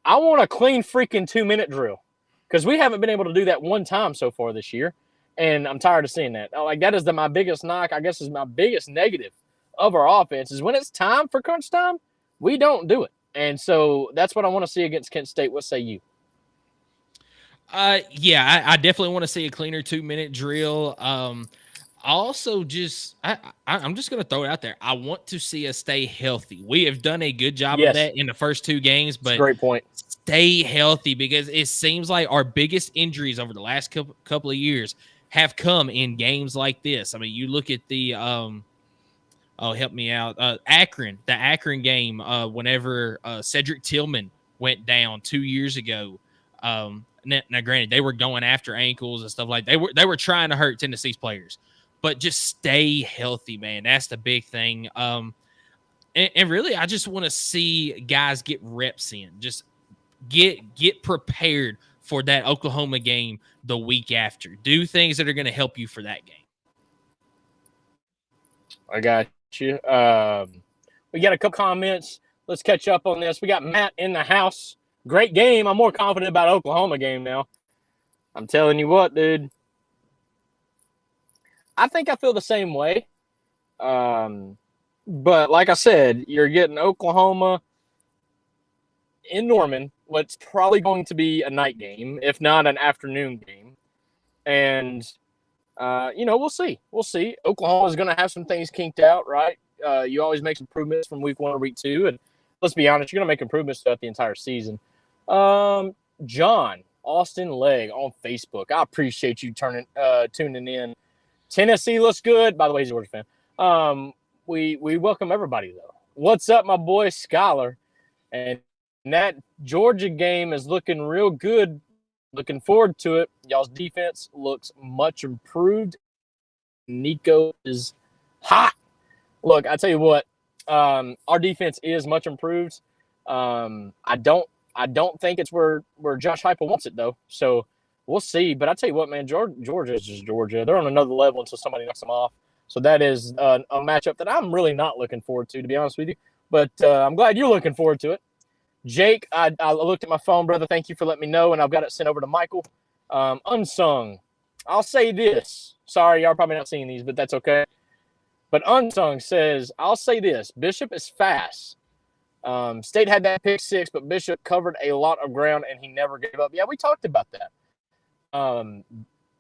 I want a clean freaking 2-minute drill because we haven't been able to do that one time so far this year, and I'm tired of seeing that. Like, that is my biggest knock, I guess is my biggest negative of our offense is when it's time for crunch time, we don't do it. And so that's what I want to see against Kent State. What say you? I definitely want to see a cleaner 2-minute drill. Also, I'm just going to throw it out there. I want to see us stay healthy. We have done a good job of that in the first 2 games, but great point. Stay healthy because it seems like our biggest injuries over the last couple of years have come in games like this. I mean, you look at the help me out, the Akron game, whenever Cedric Tillman went down 2 years ago. Now, granted, they were going after ankles and stuff like that. They were trying to hurt Tennessee's players, but just stay healthy, man. That's the big thing. And really, I just want to see guys get reps in. Just get prepared for that Oklahoma game the week after. Do things that are going to help you for that game. I got you. We got a couple comments. Let's catch up on this. We got Matt in the house. Great game. I'm more confident about Oklahoma game now. I'm telling you what, dude. I think I feel the same way. But like I said, you're getting Oklahoma in Norman, what's probably going to be a night game, if not an afternoon game. And, we'll see. We'll see. Oklahoma is going to have some things kinked out, right? You always make improvements from week 1 or week 2. And let's be honest, you're going to make improvements throughout the entire season. John Austin Legg on Facebook. I appreciate you tuning in. Tennessee looks good. By the way, he's a Georgia fan. We welcome everybody, though. What's up, my boy Skylar? And that Georgia game is looking real good. Looking forward to it. Y'all's defense looks much improved. Nico is hot. Look, I tell you what, our defense is much improved. I don't think it's where Josh Heupel wants it, though. So we'll see. But I tell you what, man, Georgia is just Georgia. They're on another level until somebody knocks them off. So that is a matchup that I'm really not looking forward to be honest with you. But I'm glad you're looking forward to it. Jake, I looked at my phone, brother. Thank you for letting me know, and I've got it sent over to Michael. Unsung. I'll say this. Sorry, y'all probably not seeing these, but that's okay. But Unsung says, I'll say this. Bishop is fast. State had that pick 6, but Bishop covered a lot of ground, and he never gave up. Yeah, we talked about that.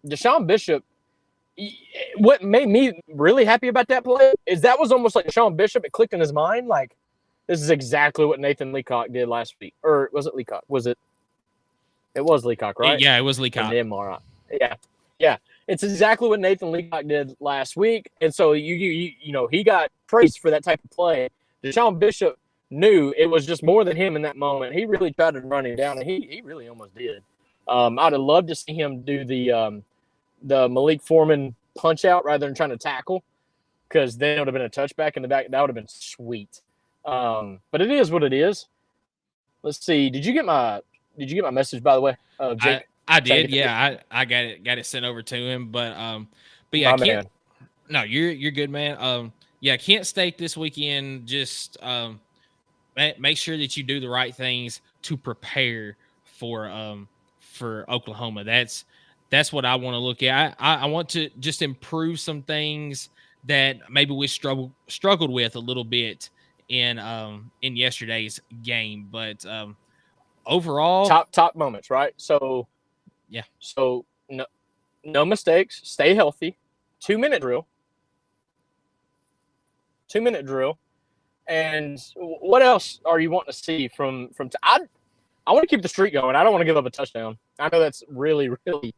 Deshaun Bishop, what made me really happy about that play is that was almost like Sean Bishop. It clicked in his mind, like, this is exactly what Nathan Leacock did last week. Or was it Leacock? It was Leacock, right? Yeah, it was Leacock. Yeah. It's exactly what Nathan Leacock did last week. And so, you know, he got praised for that type of play. Deshaun Bishop knew it was just more than him in that moment. He really tried to run him down, and he really almost did. I'd have loved to see him do the Malik Foreman punch out rather than trying to tackle, because then it would have been a touchback in the back. That would have been sweet. But it is what it is. Let's see. Did you get my message, by the way, Jake? I did. Yeah, I got it sent over to him. But yeah, no, you're good, man. Yeah, Kent State this weekend. Just make sure that you do the right things to prepare for Oklahoma. That's what I want to look at. I want to just improve some things that maybe we struggled with a little bit in yesterday's game. But overall, top moments, right? So yeah. So no mistakes. Stay healthy. 2-minute drill. 2-minute drill. And what else are you wanting to see from? I want to keep the streak going. I don't want to give up a touchdown. I know that's really, really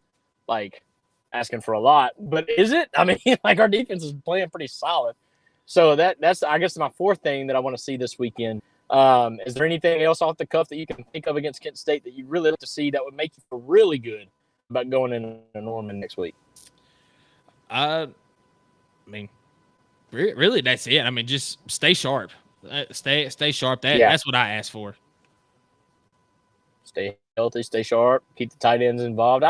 like asking for a lot, but is it? I mean, like, our defense is playing pretty solid. So that's I guess my fourth thing that I want to see this weekend. Is there anything else off the cuff that you can think of against Kent State that you'd really like to see that would make you feel really good about going into Norman next week? I mean, really, that's it. I mean, just stay sharp. Stay sharp. That's what I asked for. Stay healthy, stay sharp, keep the tight ends involved.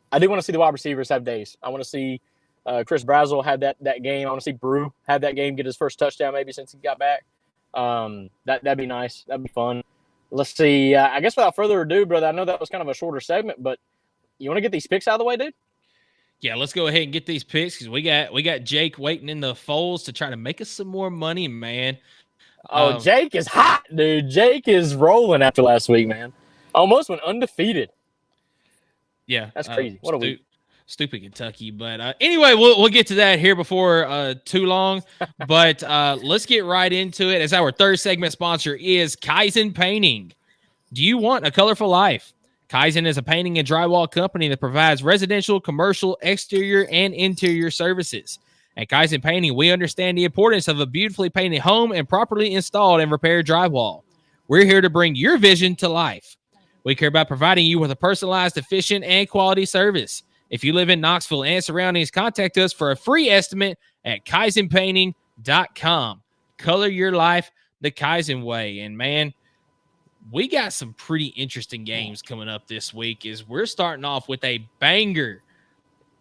I do want to see the wide receivers have days. I want to see Chris Brazel have that game. I want to see Brew have that game, get his first touchdown maybe since he got back. That'd be nice. That'd be fun. Let's see. I guess without further ado, brother, I know that was kind of a shorter segment, but you want to get these picks out of the way, dude? Yeah, let's go ahead and get these picks, because we got Jake waiting in the folds to try to make us some more money, man. Oh, Jake is hot, dude. Jake is rolling after last week, man. Almost went undefeated. Yeah, that's crazy. What a week. Stupid Kentucky. But anyway, we'll get to that here before too long. But let's get right into it, as our third segment sponsor is Kaizen Painting. Do you want a colorful life? Kaizen is a painting and drywall company that provides residential, commercial, exterior, and interior services. At Kaizen Painting, we understand the importance of a beautifully painted home and properly installed and repaired drywall. We're here to bring your vision to life. We care about providing you with a personalized, efficient, and quality service. If you live in Knoxville and surroundings, contact us for a free estimate at KaizenPainting.com. Color your life the Kaizen way. And man, we got some pretty interesting games coming up this week, as we're starting off with a banger.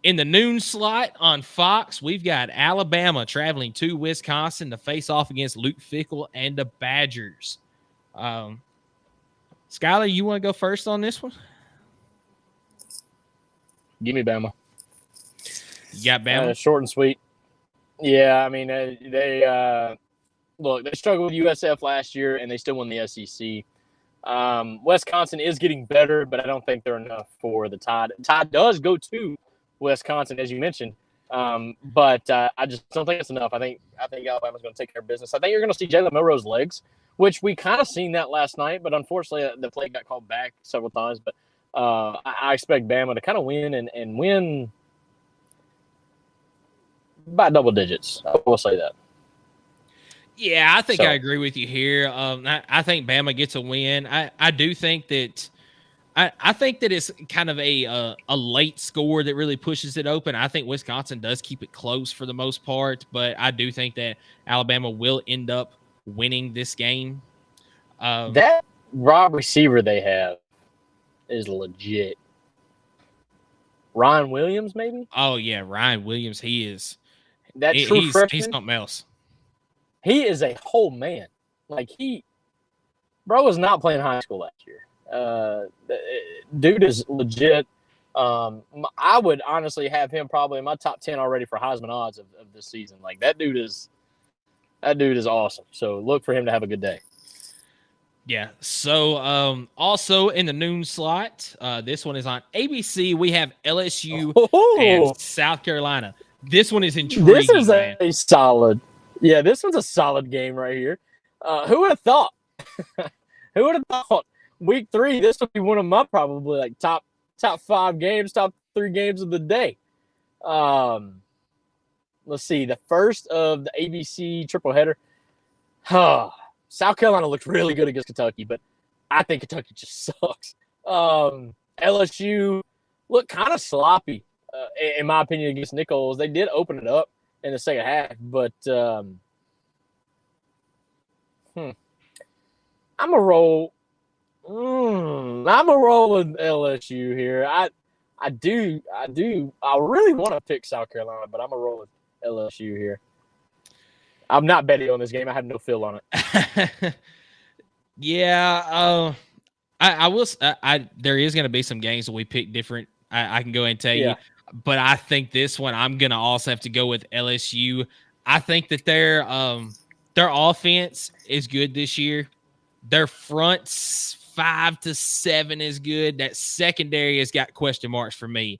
In the noon slot on Fox, we've got Alabama traveling to Wisconsin to face off against Luke Fickell and the Badgers. Skylar, you want to go first on this one? Give me Bama. You got Bama? Short and sweet. Yeah, I mean, they struggled with USF last year, and they still won the SEC. Wisconsin is getting better, but I don't think they're enough for the Tide. Tide does go to Wisconsin, as you mentioned, but I just don't think it's enough. I think Alabama's going to take care of business. I think you're going to see Jalen Milroe's legs, which we kind of seen that last night, but unfortunately the play got called back several times. But I expect Bama to kind of win and win by double digits. I will say that. Yeah, I think I agree with you here. I think Bama gets a win. I do think that I think that it's kind of a late score that really pushes it open. I think Wisconsin does keep it close for the most part, but I do think that Alabama will end up winning this game. That wide receiver they have is legit. Ryan Williams, maybe? Oh, yeah, Ryan Williams. He is. True freshman. He's something else. He is a whole man. Like, bro was not playing high school last year. Dude is legit. I would honestly have him probably in my top 10 already for Heisman odds of this season. Like, that dude is awesome. So look for him to have a good day. Yeah. So also in the noon slot, this one is on ABC. We have LSU and South Carolina. This one is intriguing. This is man. a solid. Yeah, this one's a solid game right here. Who would have thought? Who would have thought? Week 3, this would be one of my probably like top 5 games, top 3 games of the day. Let's see. The first of the ABC triple header. South Carolina looked really good against Kentucky, but I think Kentucky just sucks. LSU looked kind of sloppy, in my opinion, against Nichols. They did open it up in the second half, but I'm a roll. I'm a roll with LSU here. I really want to pick South Carolina, but I'm a roll with LSU here. I'm not betting on this game. I have no feel on it. Yeah, I will. There is going to be some games that we pick different. I can go ahead and tell you, but I think this one I'm going to also have to go with LSU. I think that their offense is good this year. Their fronts 5 to 7 is good. That secondary has got question marks for me.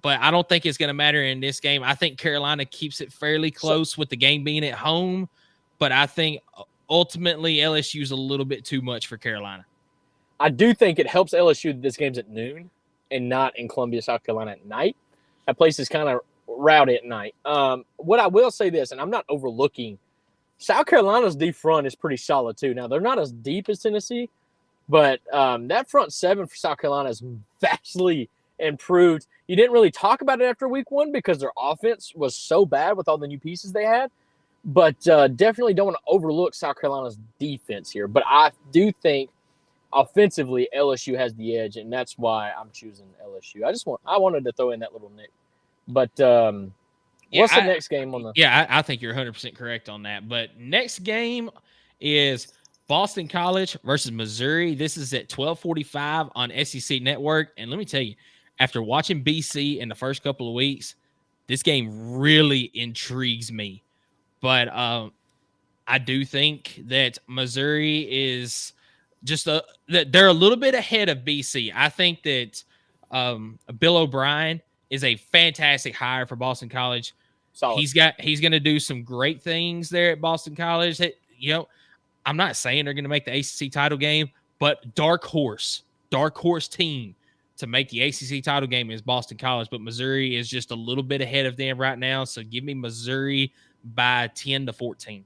But I don't think it's going to matter in this game. I think Carolina keeps it fairly close with the game being at home. But I think ultimately LSU is a little bit too much for Carolina. I do think it helps LSU that this game's at noon and not in Columbia, South Carolina at night. That place is kind of rowdy at night. What I will say this, and I'm not overlooking, South Carolina's deep front is pretty solid too. Now, they're not as deep as Tennessee, but that front 7 for South Carolina is vastly improved. You didn't really talk about it after week 1 because their offense was so bad with all the new pieces they had. But definitely don't want to overlook South Carolina's defense here. But I do think offensively LSU has the edge, and that's why I'm choosing LSU. I wanted to throw in that little nick. But what's the next game on the? Yeah, I think you're 100% correct on that. But next game is Boston College versus Missouri. This is at 12:45 on SEC Network. And let me tell you, after watching BC in the first couple of weeks, this game really intrigues me. But I do think that Missouri is just that they're a little bit ahead of BC. I think that Bill O'Brien is a fantastic hire for Boston College. Solid. He's going to do some great things there at Boston College. That, I'm not saying they're going to make the ACC title game, but dark horse team to make the ACC title game is Boston College. But Missouri is just a little bit ahead of them right now. So give me Missouri by 10-14.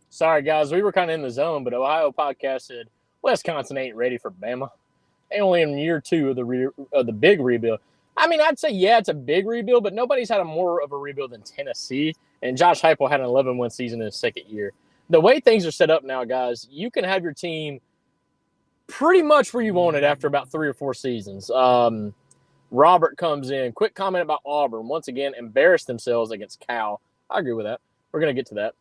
Sorry, guys. We were kind of in the zone, but Ohio podcast said Wisconsin ain't ready for Bama. They only in year 2 of the big rebuild. I mean, I'd say, yeah, it's a big rebuild, but nobody's had a more of a rebuild than Tennessee. And Josh Heupel had an 11-win season in his second year. The way things are set up now, guys, you can have your team pretty much where you want it after about 3 or 4 seasons. Robert comes in. Quick comment about Auburn. Once again, embarrassed themselves against Cal. I agree with that. We're going to get to that.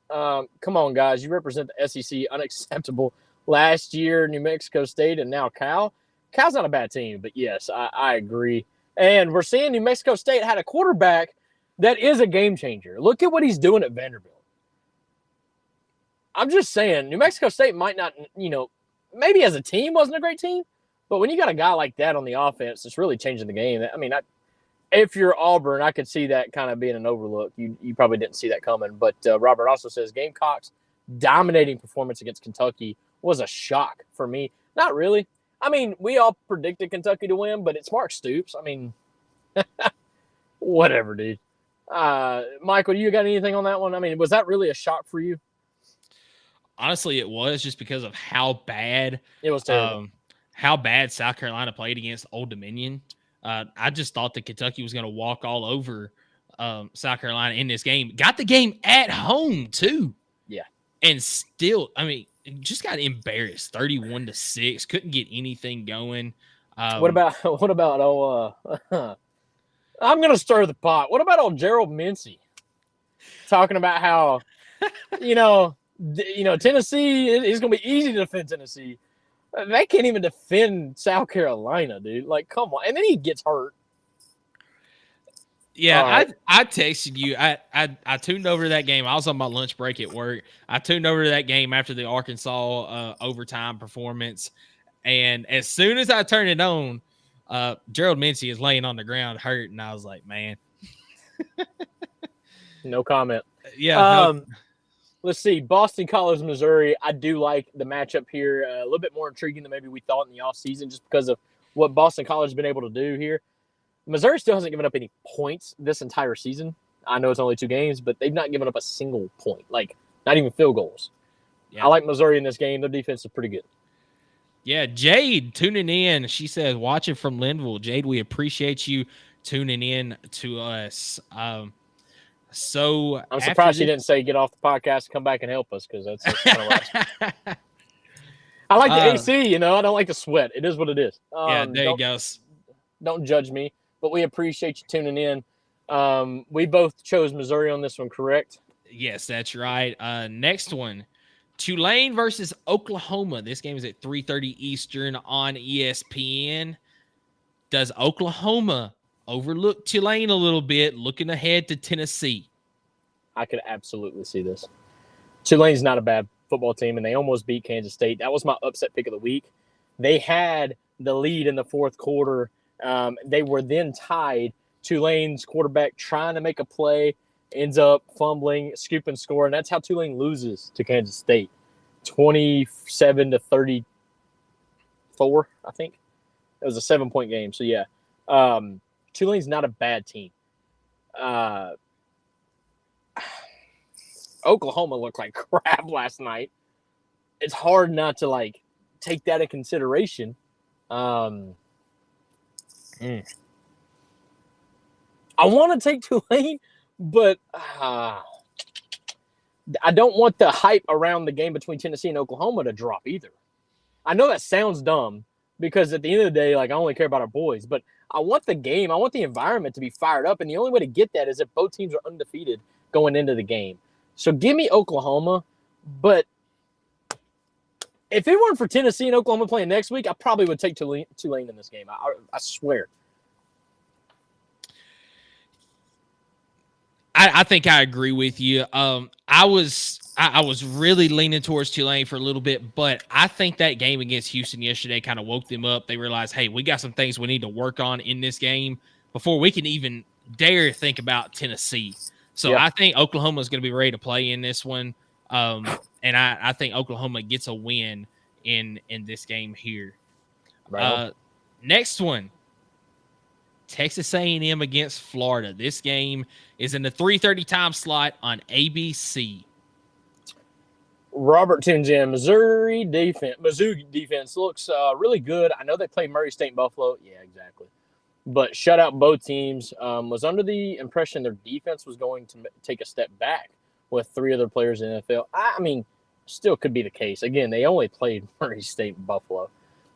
Come on, guys. You represent the SEC. Unacceptable. Last year, New Mexico State, and now Cal. Cal's not a bad team, but yes, I agree. And we're seeing New Mexico State had a quarterback that is a game changer. Look at what he's doing at Vanderbilt. I'm just saying, New Mexico State might not, maybe as a team wasn't a great team, but when you got a guy like that on the offense, it's really changing the game. I mean, if you're Auburn, I could see that kind of being an overlook. You probably didn't see that coming. But Robert also says Gamecocks' dominating performance against Kentucky was a shock for me. Not really. I mean, we all predicted Kentucky to win, but it's Mark Stoops. I mean, whatever, dude. Michael, you got anything on that one? I mean, was that really a shock for you? Honestly, it was just because of how bad it was. Terrible. How bad South Carolina played against Old Dominion. I just thought that Kentucky was going to walk all over South Carolina in this game. Got the game at home too. Yeah, and still, I mean, just got embarrassed. 31-6, couldn't get anything going. What about I'm going to stir the pot. What about old Gerald Mincy talking about how Tennessee is going to be easy to defend Tennessee. They can't even defend South Carolina, dude. Like, come on. And then he gets hurt. Yeah, right. I texted you. I tuned over to that game. I was on my lunch break at work. I tuned over to that game after the Arkansas overtime performance, and as soon as I turned it on, Gerald Mincy is laying on the ground hurt, and I was like, man, No comment. yeah, no, Let's see. Boston College, Missouri. I do like the matchup here. A little bit more intriguing than maybe we thought in the offseason just because of what Boston College has been able to do here. Missouri still hasn't given up any points this entire season. I know it's only 2 games, but they've not given up a single point, like not even field goals. yeah. I like Missouri in this game. Their defense is pretty good. Yeah, Jade tuning in. She says, watching from Linville. Jade, we appreciate you tuning in to us. So I'm surprised she didn't say get off the podcast and come back and help us because that's kind of what I like the AC, I don't like to sweat. It is what it is. Yeah, there you go. Don't judge me, but we appreciate you tuning in. We both chose Missouri on this one, correct? Yes, that's right. Next one, Tulane versus Oklahoma. This game is at 3:30 Eastern on ESPN. Does Oklahoma overlook Tulane a little bit, looking ahead to Tennessee? I could absolutely see this. Tulane's not a bad football team, and they almost beat Kansas State. That was my upset pick of the week. They had the lead in the fourth quarter. They were then tied. Tulane's quarterback trying to make a play, ends up fumbling, scoop and score, and that's how Tulane loses to Kansas State, 27-34. I think it was a 7-point game. So yeah, Tulane's not a bad team. Oklahoma looked like crap last night. It's hard not to take that in consideration. I want to take Tulane, but I don't want the hype around the game between Tennessee and Oklahoma to drop either. I know that sounds dumb because at the end of the day, I only care about our boys, but I want the game, I want the environment to be fired up, and the only way to get that is if both teams are undefeated going into the game. So give me Oklahoma, but if it weren't for Tennessee and Oklahoma playing next week, I probably would take Tulane in this game. I swear. I think I agree with you. I was really leaning towards Tulane for a little bit, but I think that game against Houston yesterday kind of woke them up. They realized, hey, we got some things we need to work on in this game before we can even dare think about Tennessee. So I think Oklahoma is going to be ready to play in this one. And I think Oklahoma gets a win in this game here. Right. Next one, Texas A&M against Florida. This game is in the 3:30 time slot on ABC. Robert tunes in. Mizzou defense looks really good. I know they played Murray State and Buffalo. Yeah, exactly. But shut out both teams. Was under the impression their defense was going to take a step back with 3 other players in the NFL. I mean, still could be the case. Again, they only played Murray State and Buffalo.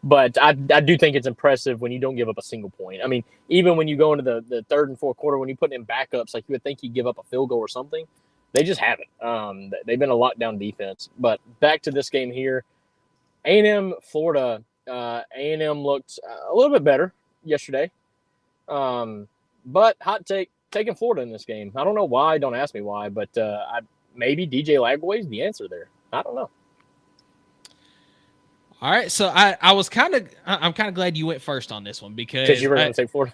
But I do think it's impressive when you don't give up a single point. I mean, even when you go into the third and fourth quarter, when you put in backups, you would think you give up a field goal or something. They just haven't. They've been a lockdown defense. But back to this game here. A&M, Florida. A&M looked a little bit better yesterday. But hot take, taking Florida in this game. I don't know why. Don't ask me why. But maybe DJ Lagway is the answer there. I don't know. All right, so I'm kind of glad you went first on this one because you were going to take Florida.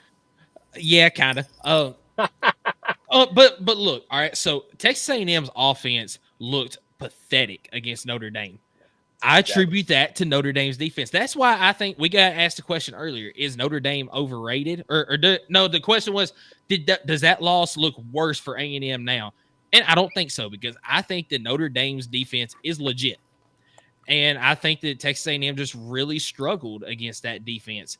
Yeah, kind of. But look, all right. So Texas A&M's offense looked pathetic against Notre Dame. I attribute that to Notre Dame's defense. That's why I think we got asked the question earlier: is Notre Dame overrated? No, the question was, does that loss look worse for A&M now? And I don't think so because I think that Notre Dame's defense is legit. And I think that Texas A&M just really struggled against that defense.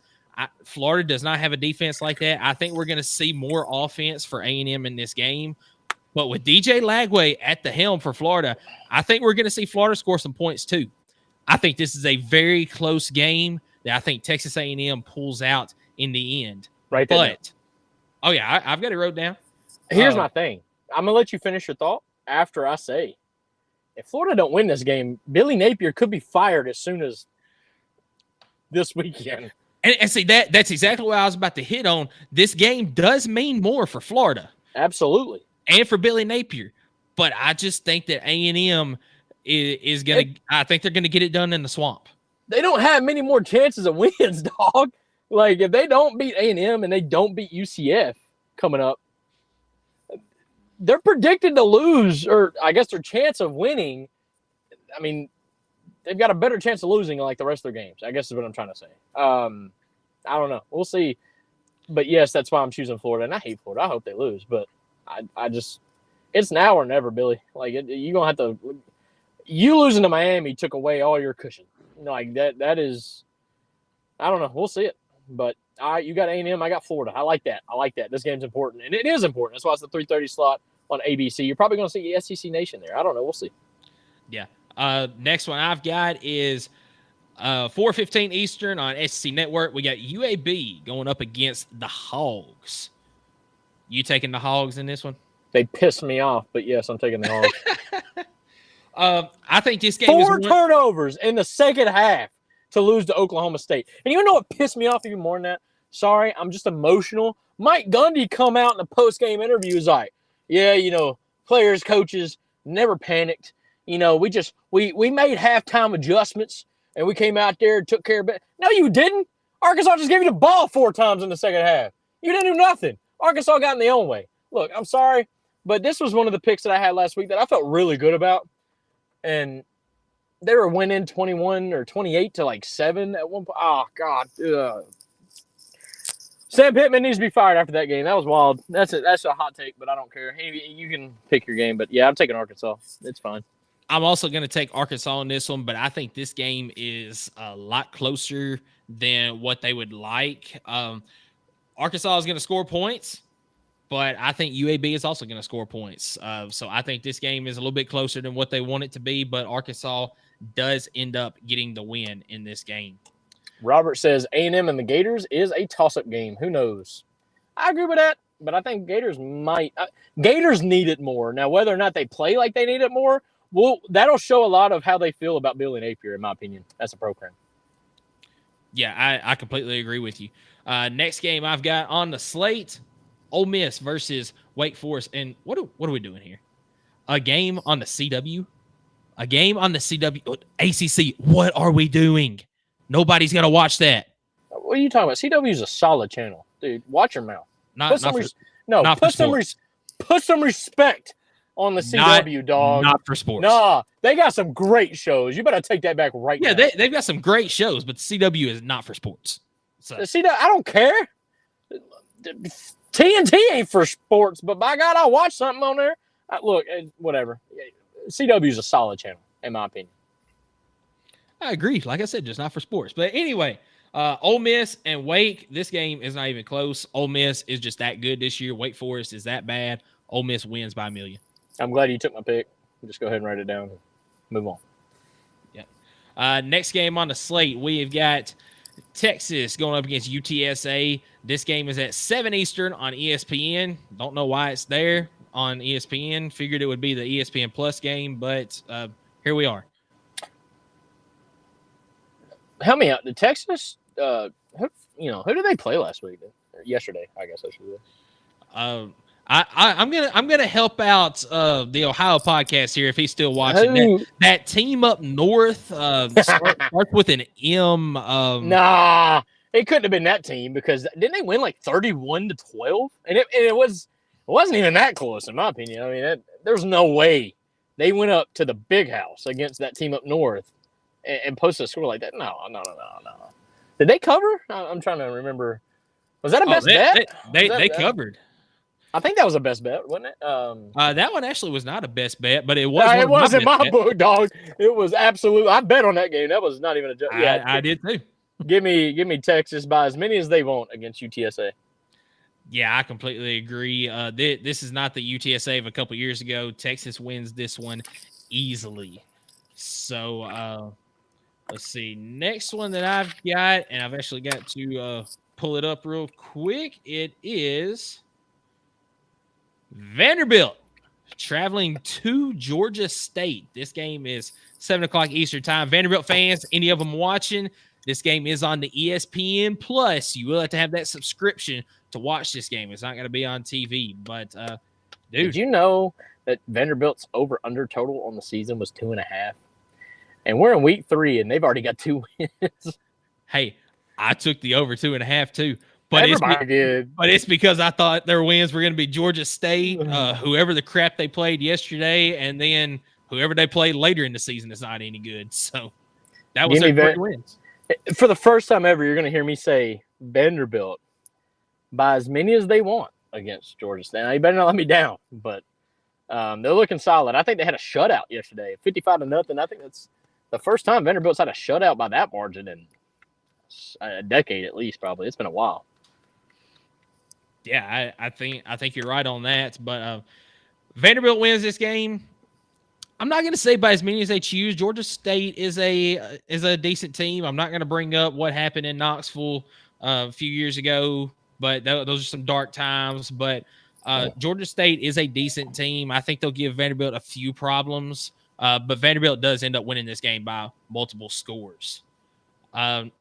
Florida does not have a defense like that. I think we're going to see more offense for A&M in this game. But with DJ Lagway at the helm for Florida, I think we're going to see Florida score some points too. I think this is a very close game that I think Texas A&M pulls out in the end. Right there. But, oh, yeah, I've got it wrote down. Here's my thing. I'm going to let you finish your thought after I say, if Florida don't win this game, Billy Napier could be fired as soon as this weekend. And see, that's exactly what I was about to hit on. This game does mean more for Florida. Absolutely. And for Billy Napier. But I just think that A&M is going to – I think they're going to get it done in the swamp. They don't have many more chances of wins, dog. Like, if they don't beat A&M and they don't beat UCF coming up, they're predicted to lose, or I guess their chance of winning, I mean, they've got a better chance of losing like the rest of their games, I guess is what I'm trying to say. I don't know. We'll see. But, yes, that's why I'm choosing Florida. And I hate Florida. I hope they lose. But I just – it's now or never, Billy. Like, you're going to have to – you losing to Miami took away all your cushion. Like, that is – I don't know. We'll see it. But you got A&M. I got Florida. I like that. This game's important. And it is important. That's why it's the 3:30 slot on ABC. You're probably going to see SEC Nation there. I don't know. We'll see. Yeah. Next one I've got is 4:15 Eastern on SEC Network. We got UAB going up against the Hogs. You taking the Hogs in this one? They pissed me off, but yes, I'm taking the Hogs. I think this game 4 turnovers in the second half to lose to Oklahoma State. And you know what pissed me off even more than that? Sorry, I'm just emotional. Mike Gundy come out in the post-game interview is like, yeah, players, coaches never panicked. We made halftime adjustments, and we came out there and took care of it. No, you didn't. Arkansas just gave you the ball 4 times in the second half. You didn't do nothing. Arkansas got in their own way. Look, I'm sorry, but this was one of the picks that I had last week that I felt really good about. And they were winning 21 or 28 to like 7 at one point. Oh, God. Ugh. Sam Pittman needs to be fired after that game. That was wild. That's a hot take, but I don't care. Hey, you can pick your game, but yeah, I'm taking Arkansas. It's fine. I'm also going to take Arkansas on this one, but I think this game is a lot closer than what they would like. Arkansas is going to score points, but I think UAB is also going to score points. So I think this game is a little bit closer than what they want it to be, but Arkansas does end up getting the win in this game. Robert says A&M and the Gators is a toss-up game. Who knows? I agree with that, but I think Gators might. Gators need it more. Now, whether or not they play like they need it more, well, that'll show a lot of how they feel about Billy Napier, in my opinion, as a program. Yeah, I completely agree with you. Next game I've got on the slate, Ole Miss versus Wake Forest. And what are we doing here? A game on the CW? A game on the CW? ACC, what are we doing? Nobody's going to watch that. What are you talking about? CW is a solid channel. Dude, watch your mouth. Put some respect on the CW, dog. Not for sports. Nah, they got some great shows. You better take that back right now. Yeah, they've got some great shows, but the CW is not for sports. So. The CW, I don't care. TNT ain't for sports, but by God, I'll watch something on there. Look, whatever. CW is a solid channel, in my opinion. I agree. Like I said, just not for sports. But anyway, Ole Miss and Wake, this game is not even close. Ole Miss is just that good this year. Wake Forest is that bad. Ole Miss wins by 1 million. I'm glad you took my pick. Just go ahead and write it down and move on. Yeah. Next game on the slate, we've got Texas going up against UTSA. This game is at 7 Eastern on ESPN. Don't know why it's there on ESPN. Figured it would be the ESPN Plus game, but here we are. Help me out. The Texas, who did they play last week? Or yesterday, I guess I should say. I'm gonna help out the Ohio podcast here if he's still watching. That team up north starts with an M. Nah, it couldn't have been that team because didn't they win like 31-12? And it wasn't even that close in my opinion. I mean, there's no way they went up to the big house against that team up north and posted a score like that. No. Did they cover? I'm trying to remember. Was that a best bet? They covered. I think that was a best bet, wasn't it? That one actually was not a best bet, but it was. It was in my book, dog. It was absolute. I bet on that game. That was not even a joke. Yeah, I did too. Give me Texas by as many as they want against UTSA. Yeah, I completely agree. This is not the UTSA of a couple years ago. Texas wins this one easily. So let's see. Next one that I've got, and I've actually got to pull it up real quick. It is Vanderbilt traveling to Georgia State. This game is 7 o'clock Eastern time. Vanderbilt fans, any of them watching, This game is on the ESPN Plus. You will have to have that subscription to watch this game. It's not going to be on TV. But, dude. Did you know that Vanderbilt's over-under total on the season was 2.5? And we're in week 3, and they've already got 2 wins. Hey, I took the over 2.5 too. But Everybody did. But it's because I thought their wins were going to be Georgia State, whoever the crap they played yesterday, and then whoever they played later in the season is not any good. So that was their 3 wins. For the first time ever, you're going to hear me say Vanderbilt by as many as they want against Georgia State. Now, you better not let me down, but they're looking solid. I think they had a shutout yesterday, 55-0. I think that's the first time Vanderbilt's had a shutout by that margin in a decade at least, probably. It's been a while. Yeah, I think you're right on that. But Vanderbilt wins this game. I'm not going to say by as many as they choose. Georgia State is a decent team. I'm not going to bring up what happened in Knoxville a few years ago, but those are some dark times. But Georgia State is a decent team. I think they'll give Vanderbilt a few problems, but Vanderbilt does end up winning this game by multiple scores.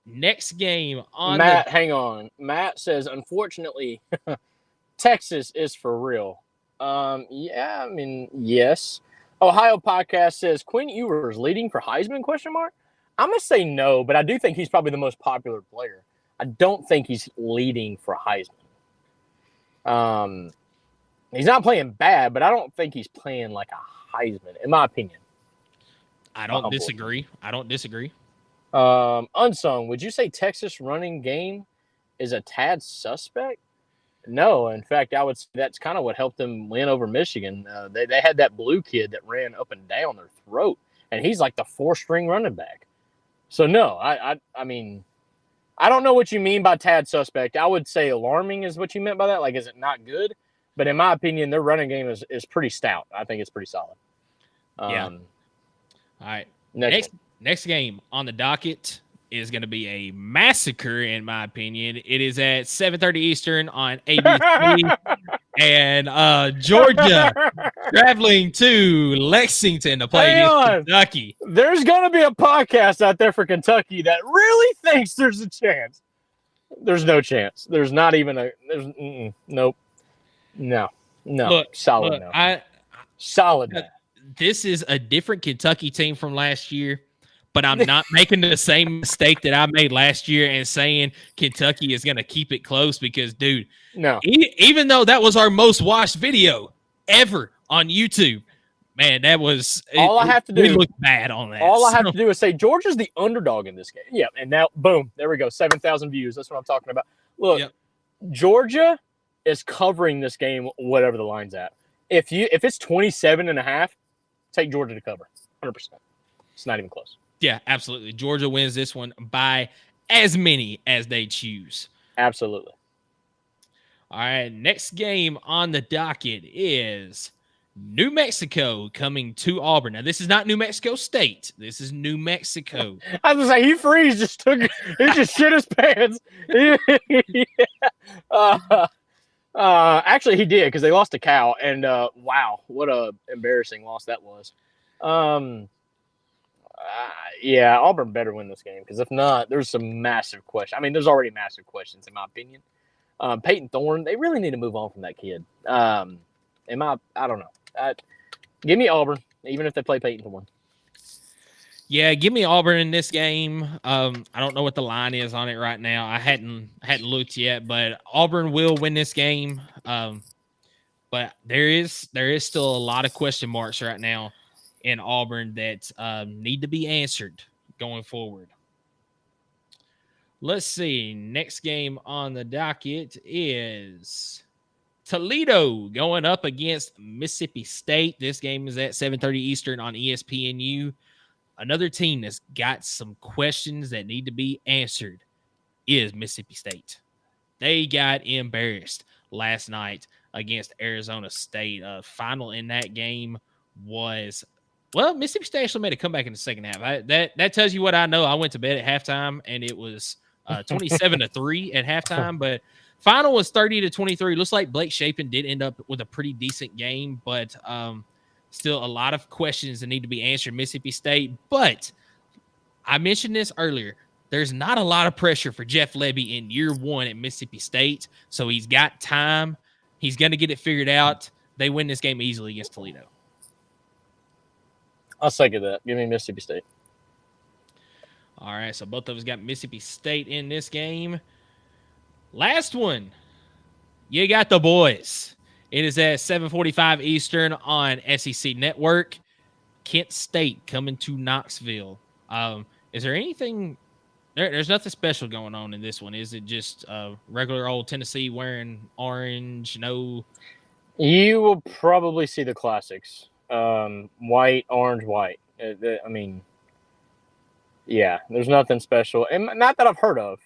Next game on Matt, hang on. Matt says, unfortunately, Texas is for real. Yeah, I mean, yes. Ohio Podcast says, Quinn Ewers leading for Heisman, ? I'm going to say no, but I do think he's probably the most popular player. I don't think he's leading for Heisman. He's not playing bad, but I don't think he's playing like a Heisman, in my opinion. I don't disagree. Unsung, would you say Texas running game is a tad suspect? No, in fact, I would say that's kind of what helped them win over Michigan. They had that blue kid that ran up and down their throat, and he's like the 4-string running back. So no, I mean, I don't know what you mean by tad suspect. I would say alarming is what you meant by that. Like, is it not good? But in my opinion, their running game is pretty stout. I think it's pretty solid. Yeah. All right. Next game on the docket is going to be a massacre, in my opinion. It is at 7:30 Eastern on ABC. And Georgia traveling to Lexington to play against Kentucky. There's going to be a podcast out there for Kentucky that really thinks there's a chance. There's no chance. There's not even a – nope. No. Solid no. Solid no. This is a different Kentucky team from last year, but I'm not making the same mistake that I made last year and saying Kentucky is going to keep it close because, dude, no. Even though that was our most watched video ever on YouTube, man, that was all I have to do. We looked bad on that. All I have to do is say Georgia's the underdog in this game. Yeah, and now, boom, there we go, 7,000 views. That's what I'm talking about. Look, Georgia is covering this game, whatever the line's at. If it's 27.5, take Georgia to cover, 100%. It's not even close. Yeah, absolutely. Georgia wins this one by as many as they choose. Absolutely. All right, next game on the docket is New Mexico coming to Auburn. Now, this is not New Mexico State. This is New Mexico. I was like, he just shit his pants. Actually, he did because they lost to Cal, and wow, what a embarrassing loss that was. Yeah, Auburn better win this game because if not, there's some massive questions. I mean, there's already massive questions in my opinion. Peyton Thorne, they really need to move on from that kid. I don't know. Give me Auburn, even if they play Peyton Thorne. Yeah, give me Auburn in this game. I don't know what the line is on it right now. I hadn't looked yet, but Auburn will win this game. But there is still a lot of question marks right now in Auburn that need to be answered going forward. Let's see. Next game on the docket is Toledo going up against Mississippi State. This game is at 7:30 Eastern on ESPNU. Another team that's got some questions that need to be answered is Mississippi State. They got embarrassed last night against Arizona State. Final in that game was, well, Mississippi State actually made a comeback in the second half. That tells you what I know. I went to bed at halftime, and it was 27-3 at halftime, but final was 30-23. Looks like Blake Shapen did end up with a pretty decent game, but still a lot of questions that need to be answered. Mississippi State, but I mentioned this earlier. there's not a lot of pressure for Jeff Lebby in year one at Mississippi State. So he's got time. He's going to get it figured out. They win this game easily against Toledo. I'll second that. Give me Mississippi State. All right, so both of us got Mississippi State in this game. Last one. You got the boys. It is at 7:45 Eastern on SEC Network. Kent State coming to Knoxville. Is there anything there's nothing special going on in this one? Is it just regular old Tennessee wearing orange? No. You will probably see the classics. White, orange, white. I mean, yeah, there's nothing special. And not that I've heard of.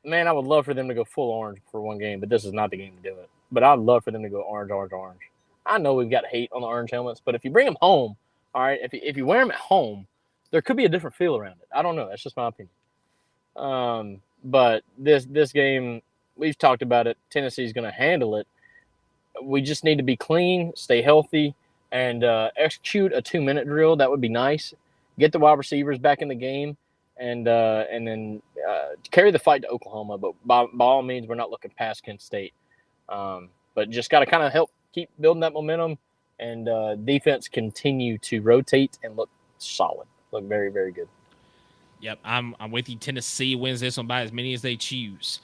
Man, I would love for them to go full orange for one game, but this is not the game to do it. But I'd love for them to go orange, orange, orange. I know we've got hate on the orange helmets, but if you bring them home, all right, if you wear them at home, there could be a different feel around it. I don't know. That's just my opinion. But this game, we've talked about it. Tennessee's going to handle it. We just need to be clean, stay healthy, and execute a 2-minute drill. That would be nice. Get the wide receivers back in the game, and then carry the fight to Oklahoma. But by all means, we're not looking past Kent State. But just got to kind of help keep building that momentum, and defense continue to rotate and look solid. Look very, very good. Yep, I'm with you. Tennessee wins this one by as many as they choose.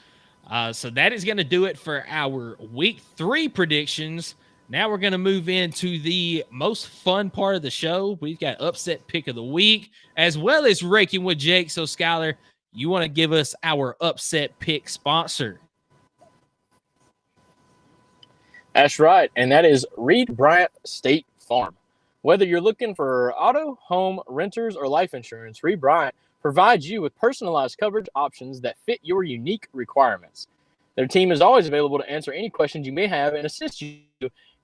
So that is going to do it for our Week 3 predictions. Now we're going to move into the most fun part of the show. We've got upset pick of the week, as well as Rakin with Jake. So, Skylar, you want to give us our upset pick sponsor? That's right, and that is Reed Bryant State Farm. Whether you're looking for auto, home, renters, or life insurance, Reed Bryant provides you with personalized coverage options that fit your unique requirements. Their team is always available to answer any questions you may have and assist you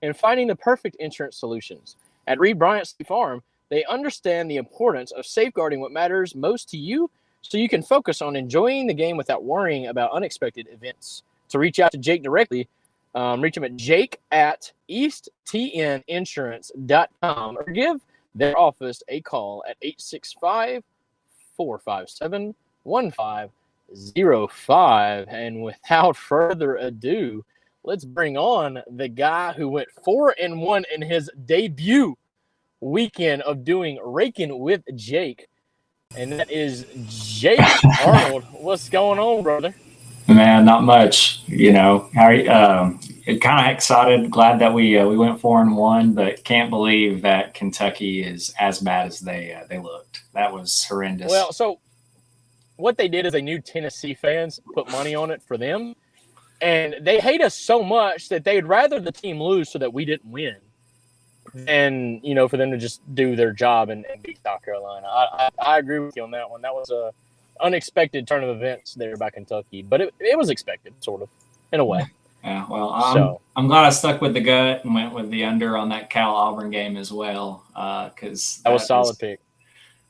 in finding the perfect insurance solutions. At Reed Bryant State Farm, they understand the importance of safeguarding what matters most to you so you can focus on enjoying the game without worrying about unexpected events. To reach out to Jake directly, reach him at jake@easttninsurance.com or give their office a call at 865-457-1505. And without further ado, let's bring on the guy who went 4-1 in his debut weekend of doing Rakin with Jake. And that is Jake Arnold. What's going on, brother? Man, not much. You know, kind of excited, glad that we went 4-1, but can't believe that Kentucky is as bad as they looked. That was horrendous. Well, so what they did is they knew Tennessee fans put money on it for them, and they hate us so much that they'd rather the team lose so that we didn't win, and for them to just do their job and beat South Carolina. I agree with you on that one. That was a unexpected turn of events there by Kentucky, but it was expected, sort of, in a way. Yeah, well, I'm glad I stuck with the gut and went with the under on that Cal Auburn game as well, because that was a solid pick.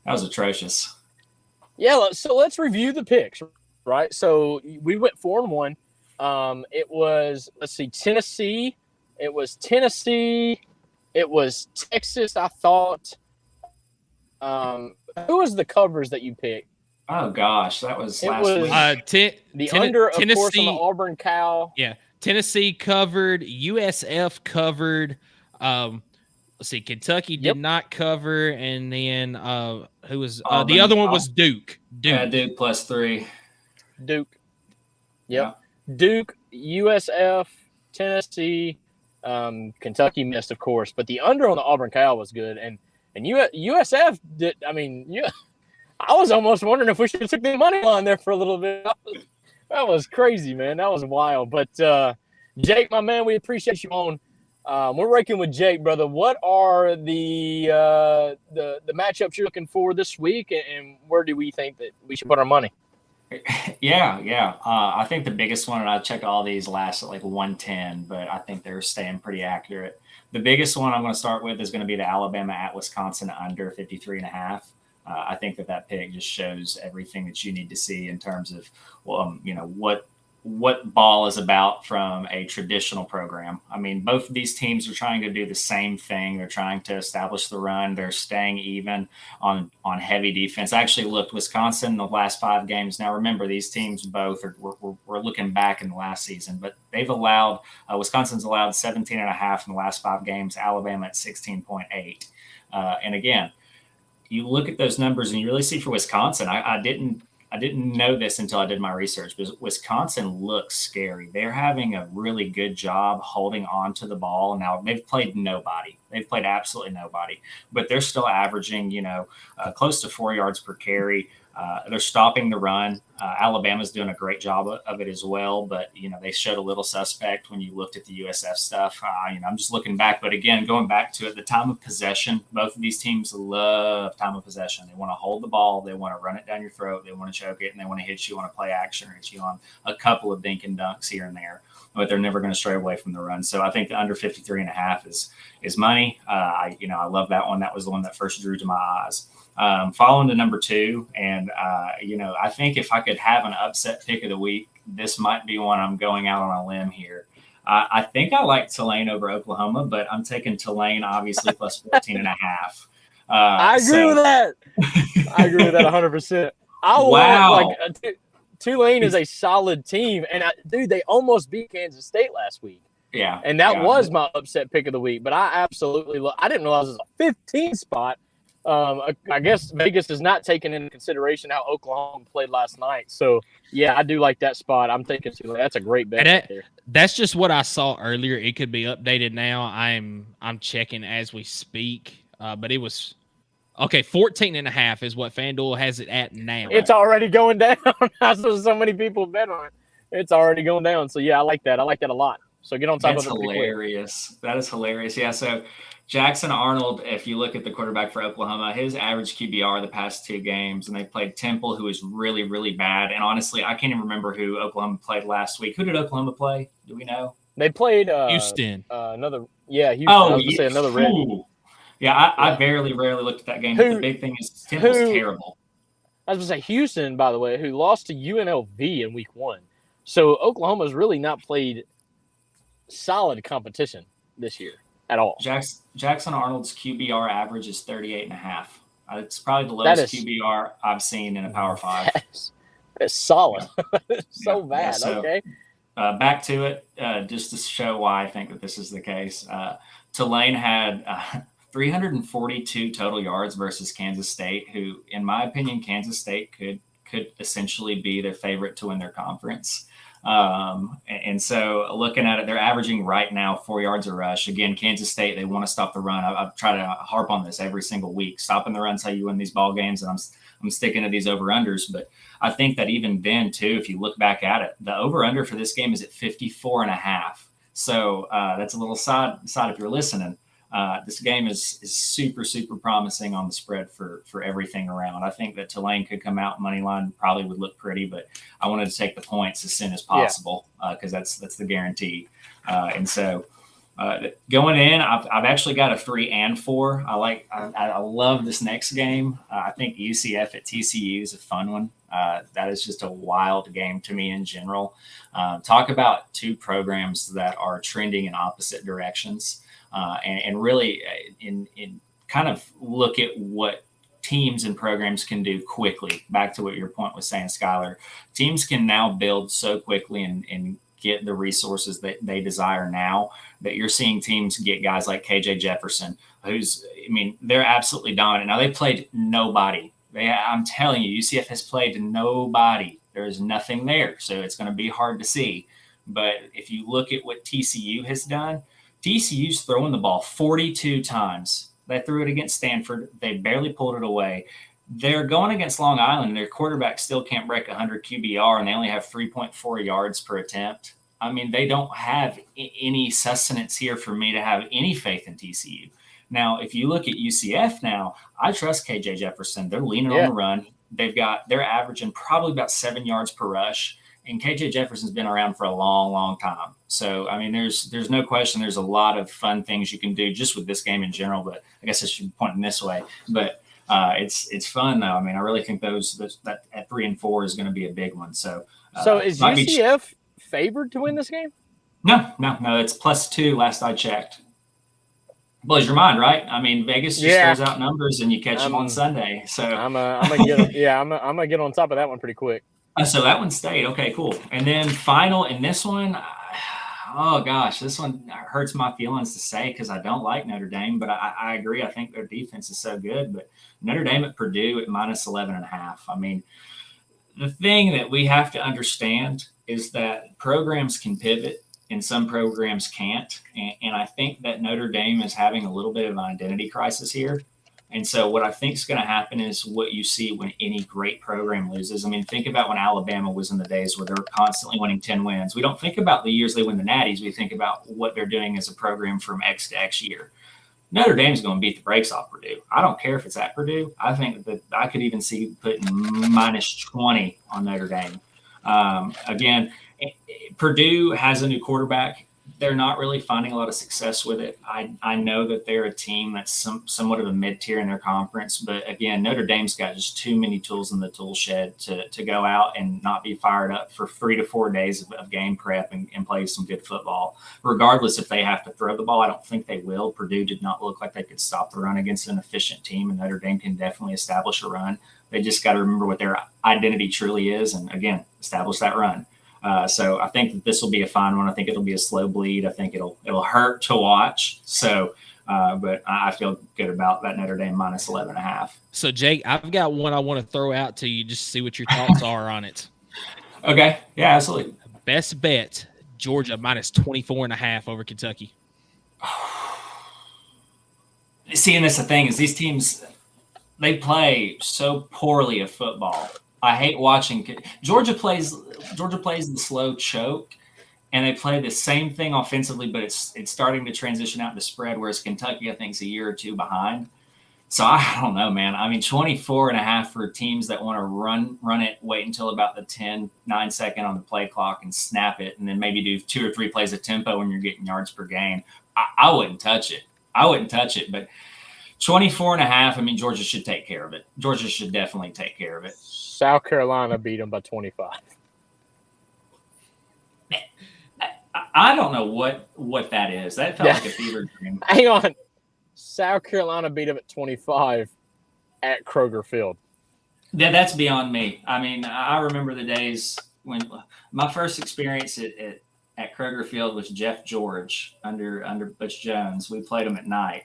That was atrocious. Yeah, so let's review the picks, right? So we went 4-1. It was, let's see, Tennessee. It was Tennessee. It was Texas, I thought. Who was the covers that you picked? Oh, gosh, that was last week. Under, of Tennessee, course, on the Auburn Cal. Yeah, Tennessee covered. USF covered. Let's see, Kentucky did not cover. And then who was the other one was Duke. Yeah, Duke +3. Duke. Yep. Yeah. Duke, USF, Tennessee, Kentucky missed, of course. But the under on the Auburn Cal was good. And USF did, I was almost wondering if we should have took the money line there for a little bit. That was crazy, man. That was wild. But Jake, my man, we appreciate you on. We're Rakin with Jake, brother. What are the matchups you're looking for this week, and where do we think that we should put our money? Yeah. I think the biggest one, and I checked all these last at like 110, but I think they're staying pretty accurate. The biggest one I'm going to start with is going to be the Alabama at Wisconsin under 53.5. I think that pick just shows everything that you need to see in terms of, what what ball is about from a traditional program. I mean, both of these teams are trying to do the same thing. They're trying to establish the run. They're staying even on heavy defense. I actually looked Wisconsin the last 5 games. Now, remember, these teams both we're looking back in the last season, but they've allowed Wisconsin's allowed 17.5 in the last 5 games. Alabama at 16.8. And again, you look at those numbers and you really see for Wisconsin. I didn't know this until I did my research, but Wisconsin looks scary. They're having a really good job holding on to the ball. Now, they've played nobody. They've played absolutely nobody, but they're still averaging, close to 4 yards per carry. They're stopping the run. Alabama's doing a great job of it as well, but, they showed a little suspect when you looked at the USF stuff. I'm just looking back, but again, going back to it, the time of possession, both of these teams love time of possession. They want to hold the ball. They want to run it down your throat. They want to choke it, and they want to hit you on a play action or hit you on a couple of dink and dunks here and there, but they're never going to stray away from the run. So I think the under 53.5 is money. I love that one. That was the one that first drew to my eyes. Following to number 2, and I think if I could have an upset pick of the week, this might be one. I'm going out on a limb here. I think I like Tulane over Oklahoma, but I'm taking Tulane obviously plus 14.5. I agree with that. I agree with that 100%. Wow. Tulane is a solid team, and they almost beat Kansas State last week. Yeah, and that was my upset pick of the week. But I absolutely I didn't realize it was a 15 spot. I guess Vegas is not taking into consideration how Oklahoma played last night. So, yeah, I do like that spot. I'm thinking that's a great bet. And that's just what I saw earlier. It could be updated now. I'm checking as we speak, but it was 14.5 is what FanDuel has it at now. It's already going down. So many people bet on it. It's already going down. So, yeah, I like that. I like that a lot. So get on top of it. That's hilarious. That is hilarious. Yeah, so Jackson Arnold, if you look at the quarterback for Oklahoma, his average QBR the past 2 games, and they played Temple, who is really, really bad. And honestly, I can't even remember who Oklahoma played last week. Who did Oklahoma play? Do we know? They played Houston. Houston. Houston. Oh, another red. Yeah, I rarely looked at that game. But the big thing is Temple's terrible. I was going to say Houston, by the way, who lost to UNLV in week 1. So Oklahoma's really not played solid competition this year at all. Jackson Arnold's QBR average is 38.5. It's probably the lowest QBR I've seen in a Power 5. That's solid. So bad. Yeah, so, okay. Back to it, just to show why I think that this is the case. Tulane had 342 total yards versus Kansas State, who, in my opinion, Kansas State could essentially be their favorite to win their conference. And so looking at it, they're averaging right now 4 yards a rush. Again, Kansas State, they want to stop the run. I've tried to harp on this every single week. Stopping the run's how you win these ball games, and I'm sticking to these over-unders. But I think that even then, too, if you look back at it, the over-under for this game is at 54.5. So that's a little side if you're listening. This game is super, super promising on the spread for everything around. I think that Tulane could come out money line, probably would look pretty, but I wanted to take the points as soon as possible because that's the guarantee. And so going in, I've actually got a 3 and 4. I love this next game. I think UCF at TCU is a fun one. That is just a wild game to me in general. Talk about 2 programs that are trending in opposite directions. And really in kind of look at what teams and programs can do quickly. Back to what your point was saying, Skylar. Teams can now build so quickly and get the resources that they desire now that you're seeing teams get guys like KJ Jefferson, they're absolutely dominant. Now, they played nobody. I'm telling you, UCF has played nobody. There is nothing there, so it's going to be hard to see. But if you look at what TCU has done, TCU's throwing the ball 42 times. They threw it against Stanford. They barely pulled it away. They're going against Long Island. Their quarterback still can't break 100 QBR, and they only have 3.4 yards per attempt. They don't have any sustenance here for me to have any faith in TCU. Now, if you look at UCF now, I trust KJ Jefferson. They're leaning on the run. They're averaging probably about 7 yards per rush. And KJ Jefferson's been around for a long, long time. So, there's no question there's a lot of fun things you can do just with this game in general, but I guess I should be pointing this way. But it's fun, though. I really think that at 3 and 4 is going to be a big one. So is UCF favored to win this game? No. It's +2 last I checked. Blows your mind, right? I mean, Vegas just throws out numbers and you catch them on Sunday. So I'm gonna get on top of that one pretty quick. So that one stayed. Okay, cool. And then final in this one, oh gosh, this one hurts my feelings to say because I don't like Notre Dame, but I agree. I think their defense is so good. But Notre Dame at Purdue at -11.5. I mean, the thing that we have to understand is that programs can pivot and some programs can't. And I think that Notre Dame is having a little bit of an identity crisis here. And so what I think is going to happen is what you see when any great program loses. I mean, think about when Alabama was in the days where they were constantly winning 10 wins. We don't think about the years they win the Natties. We think about what they're doing as a program from X to X year. Notre Dame's going to beat the brakes off Purdue. I don't care if it's at Purdue. I think that I could even see putting -20 on Notre Dame. Again, Purdue has a new quarterback. They're not really finding a lot of success with it. I know that they're a team that's somewhat of a mid-tier in their conference, but again, Notre Dame's got just too many tools in the tool shed to go out and not be fired up for 3 to 4 days of game prep and play some good football. Regardless if they have to throw the ball, I don't think they will. Purdue did not look like they could stop the run against an efficient team, and Notre Dame can definitely establish a run. They just got to remember what their identity truly is, and again, establish that run. So I think that this will be a fine one. I think it'll be a slow bleed. I think it'll hurt to watch. So, but I feel good about that Notre Dame -11.5. So Jake, I've got one I want to throw out to you just to see what your thoughts are on it. Okay. Yeah, absolutely. Best bet, Georgia -24.5 over Kentucky. See, and that's the thing is these teams, they play so poorly at football. I hate watching. Georgia plays the slow choke, and they play the same thing offensively, but it's starting to transition out to spread, whereas Kentucky, I think, is a year or two behind. So I don't know, man. I mean, 24.5 for teams that want to run it, wait until about the 9 second on the play clock and snap it, and then maybe do 2 or 3 plays of tempo when you're getting yards per game. I wouldn't touch it. But 24.5, I mean, Georgia should take care of it. Georgia should definitely take care of it. South Carolina beat them by 25. I don't know what that is. That felt like a fever dream. Hang on. South Carolina beat them at 25 at Kroger Field. Yeah, that's beyond me. I mean, I remember the days when my first experience at Kroger Field was Jeff George under Butch Jones. We played him at night.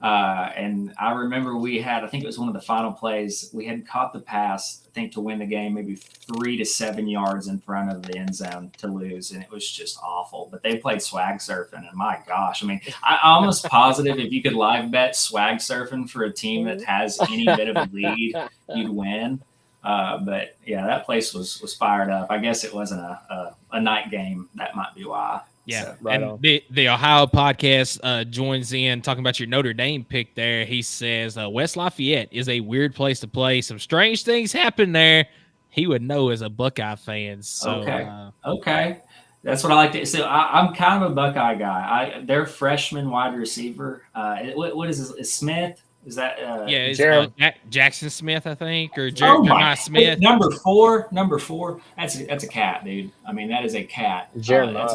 And I remember I think it was one of the final plays, we had caught the pass, I think, to win the game, maybe 3 to 7 yards in front of the end zone to lose. And it was just awful, but they played swag surfing, and my gosh, I mean, I'm almost positive if you could live bet swag surfing for a team that has any bit of a lead, you'd win. But yeah, that place was fired up. I guess it wasn't a night game. That might be why. Yeah, so, right and the Ohio podcast joins in talking about your Notre Dame pick there. He says West Lafayette is a weird place to play. Some strange things happen there. He would know as a Buckeye fan. So, okay. That's what I like to. So I'm kind of a Buckeye guy. Their freshman wide receiver. What is this? Is Smith? Is that it's Jackson Smith, I think, or Jeremiah Smith? Number four. That's a cat, dude. I mean, that is a cat. Jeremiah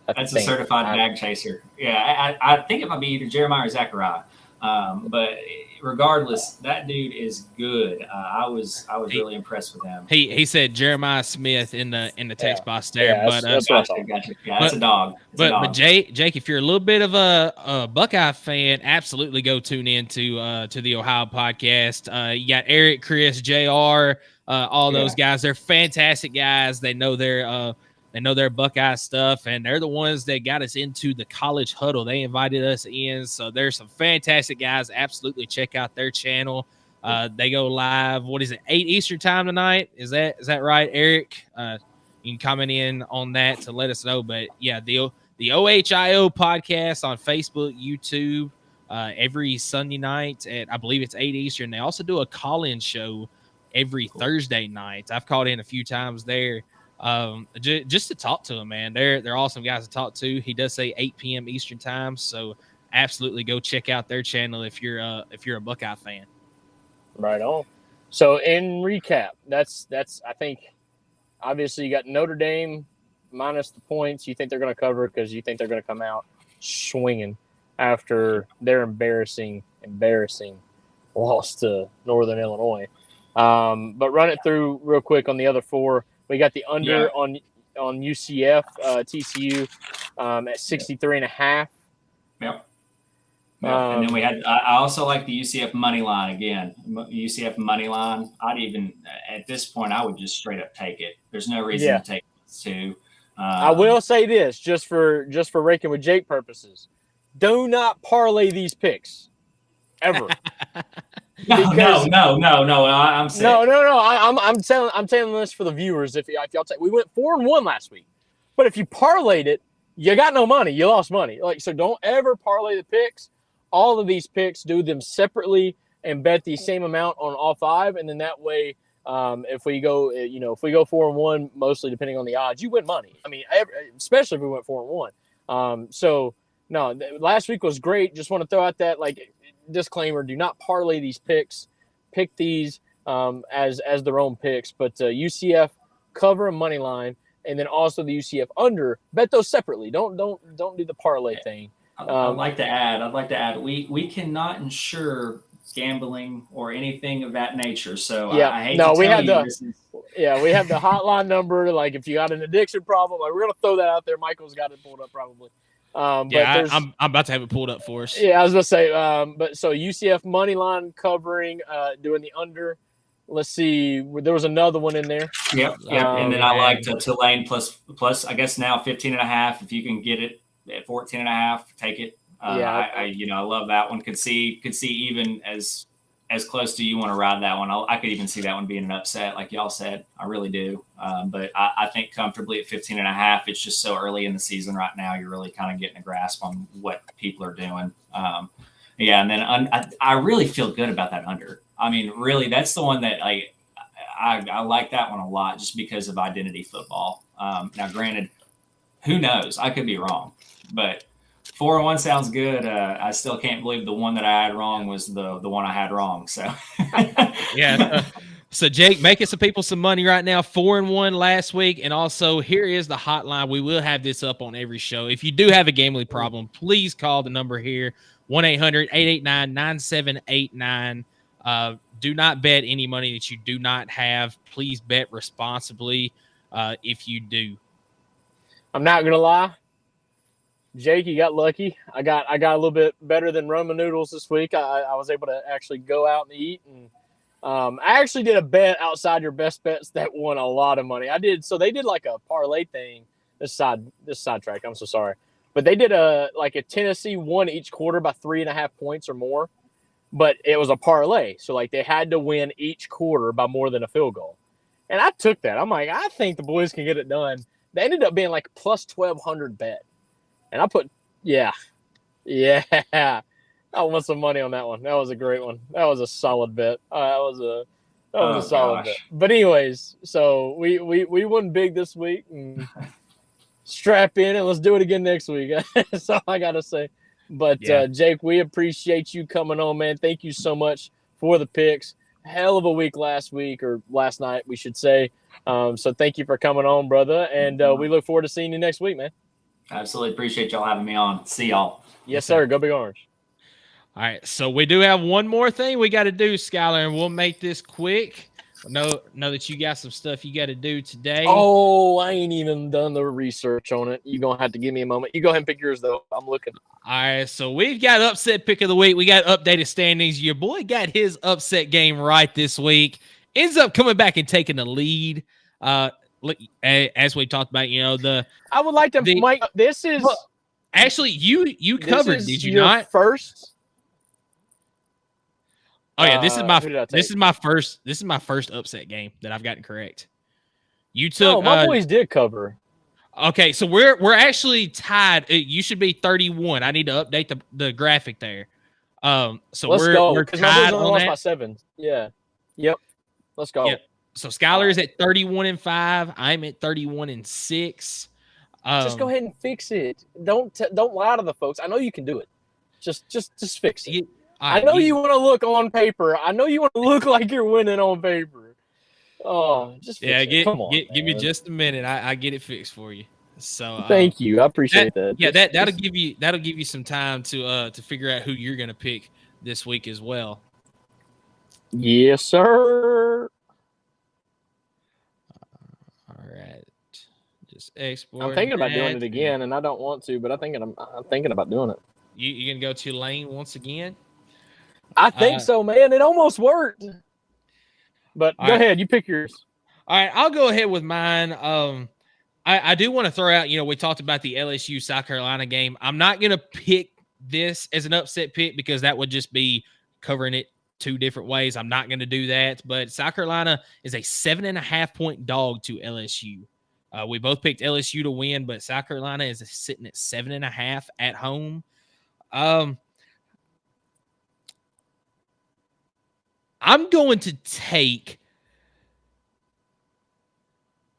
that's a certified bag chaser. Yeah, I think it might be either Jeremiah or Zachariah. But regardless, that dude is good. I was really impressed with him. He said Jeremiah Smith in the text box there. Yeah, gotcha. Yeah, that's a dog. But Jake, if you're a little bit of a Buckeye fan, absolutely go tune in to the Ohio podcast. You got Eric, Chris, JR, all those guys. They're fantastic guys. They know their Buckeye stuff, and they're the ones that got us into the College Huddle. They invited us in, so there's some fantastic guys. Absolutely check out their channel. They go live. What is it? 8 Eastern time tonight? Is that right, Eric? You can comment in on that to let us know. But yeah, the OHIO podcast on Facebook, YouTube, every Sunday night at, I believe it's 8 Eastern. They also do a call-in show every Thursday night. I've called in a few times there. Just to talk to them, man. They're awesome guys to talk to. He does say 8 p.m. Eastern time, so absolutely go check out their channel if you're a Buckeye fan. Right on. So in recap, that's I think obviously you got Notre Dame minus the points. You think they're going to cover because you think they're going to come out swinging after their embarrassing loss to Northern Illinois. But run it through real quick on the other four. We got the under on UCF, TCU at 63.5. Yep. And then we had. I also like the UCF money line again. UCF money line. I'd even at this point I would just straight up take it. There's no reason to take two. I will say this just for Rakin with Jake purposes. Do not parlay these picks ever. No. I'm saying no. I'm telling this for the viewers. If y'all take, we went 4-1 last week, but if you parlayed it, you got no money. You lost money. So don't ever parlay the picks. All of these picks, do them separately and bet the same amount on all five, and then that way, if we go 4-1, mostly depending on the odds, you win money. I mean, especially if we went 4-1. Last week was great. Just want to throw out that disclaimer: do not parlay these picks. Pick these as their own picks. But UCF cover a money line, and then also the UCF under. Bet those separately. Don't do the parlay thing. I'd like to add. We cannot insure gambling or anything of that nature. So I hate to tell you, we have the hotline number. Like if you got an addiction problem, we're gonna throw that out there. Michael's got it pulled up probably. I'm about to have it pulled up for us. Yeah, I was gonna say. But so UCF money line covering, doing the under. Let's see. There was another one in there. Yep. And then I like Tulane plus. I guess now 15.5. If you can get it at 14.5, take it. I love that one. Could see even as close to you want to ride that one. I could even see that one being an upset, like y'all said. I really do. But I think comfortably at 15.5. It's just so early in the season right now. You're really kind of getting a grasp on what people are doing. And then I really feel good about that under. I mean, really, that's the one that I like that one a lot, just because of identity football. Now, granted, who knows? I could be wrong, but 4-1 sounds good. I still can't believe the one that I had wrong was the one I had wrong. So So Jake, making some people some money right now. 4-1 last week, and also here is the hotline. We will have this up on every show. If you do have a gambling problem, please call the number here: 1-800-889-9789. Do not bet any money that you do not have. Please bet responsibly. If you do. I'm not gonna lie, Jake, you got lucky. I got a little bit better than ramen noodles this week. I was able to actually go out and eat, and I actually did a bet outside your best bets that won a lot of money. So they did like a parlay thing. This sidetrack. I'm so sorry, but they did a Tennessee won each quarter by 3.5 points or more, but it was a parlay. So they had to win each quarter by more than a field goal, and I took that. I'm like, I think the boys can get it done. They ended up being like plus 1,200 bet. And I put, I won some money on that one. That was a great one. That was a solid bet. That was a solid bet. But anyways, so we won big this week. And strap in and let's do it again next week. That's all I got to say. But Jake, we appreciate you coming on, man. Thank you so much for the picks. Hell of a week last night, we should say. So thank you for coming on, brother. And we look forward to seeing you next week, man. Absolutely appreciate y'all having me on. See y'all. Yes, sir. Go Big Orange. All right, so we do have one more thing we got to do, Skylar, and we'll make this quick. Know that you got some stuff you got to do today. Oh, I ain't even done the research on it. You're going to have to give me a moment. You go ahead and pick yours, though. I'm looking. All right, so we've got upset pick of the week. We got updated standings. Your boy got his upset game right this week. Ends up coming back and taking the lead. As we talked about, I would like to, Mike. This is actually you covered. Did you not? First. Oh yeah, this is my first upset game that I've gotten correct. You took. No, my boys did cover. Okay, so we're actually tied. You should be 31. I need to update the graphic there. So let's go. We're tied on that. By 7. Yeah. Yep. Let's go. Yep. So Skylar is at 31-5. I'm at 31-6. Just go ahead and fix it. Don't lie to the folks. I know you can do it. Just fix it. I know you want to look on paper. I know you want to look like you're winning on paper. Oh, just fix it. Come on, give me just a minute. I get it fixed for you. So thank you. I appreciate that. Yeah, that'll give you some time to figure out who you're gonna pick this week as well. Yes, sir. All right, just export. I'm thinking about doing it again, and I don't want to, but I'm thinking about doing it. You gonna go to Lane once again? I think so, man. It almost worked. But go ahead, you pick yours. All right, I'll go ahead with mine. I do want to throw out, we talked about the LSU South Carolina game. I'm not going to pick this as an upset pick because that would just be covering it two different ways. I'm not going to do that. But South Carolina is a 7.5-point dog to LSU. We both picked LSU to win, but South Carolina is sitting at 7.5 at home. I'm going to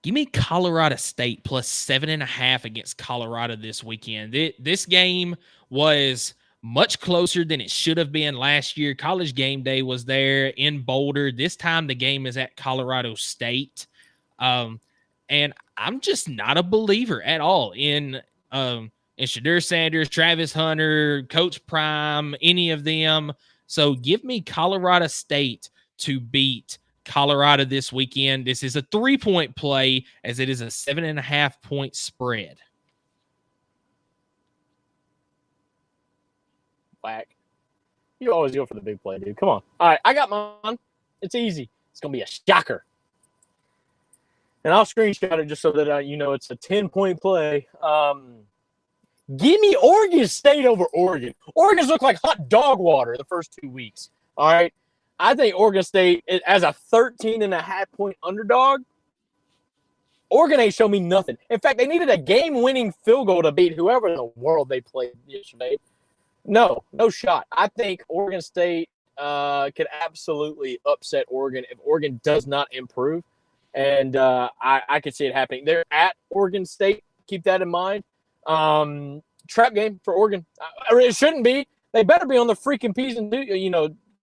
give me Colorado State plus 7.5 against Colorado this weekend. This game was much closer than it should have been last year. College Game Day was there in Boulder. This time the game is at Colorado State. And I'm just not a believer at all in Shadur Sanders, Travis Hunter, Coach Prime, any of them. So give me Colorado State to beat Colorado this weekend. This is a 3-point play as it is a 7.5-point spread. Whack. You always go for the big play, dude. Come on. All right, I got mine. It's easy. It's going to be a shocker. And I'll screenshot it just so that it's a 10-point play. Give me Oregon State over Oregon. Oregon's looked like hot dog water the first 2 weeks. All right. I think Oregon State, as a 13.5-point underdog, Oregon ain't show me nothing. In fact, they needed a game-winning field goal to beat whoever in the world they played yesterday. No shot. I think Oregon State could absolutely upset Oregon if Oregon does not improve. And I could see it happening. They're at Oregon State. Keep that in mind. Trap game for Oregon. It shouldn't be. They better be on the freaking P's and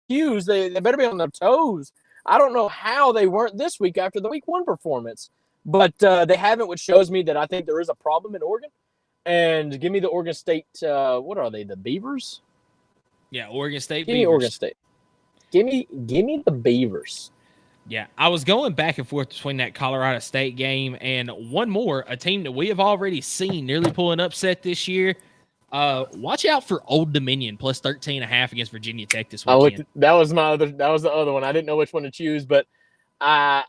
Q's. They better be on their toes. I don't know how they weren't this week after the week 1 performance, but they haven't, which shows me that I think there is a problem in Oregon. And give me the Oregon State. What are they? The Beavers? Yeah, Oregon State. Give me Oregon State. Give me the Beavers. Yeah, I was going back and forth between that Colorado State game and one more, a team that we have already seen nearly pull an upset this year. Watch out for Old Dominion plus 13.5 against Virginia Tech this weekend. That was the other one. I didn't know which one to choose, but I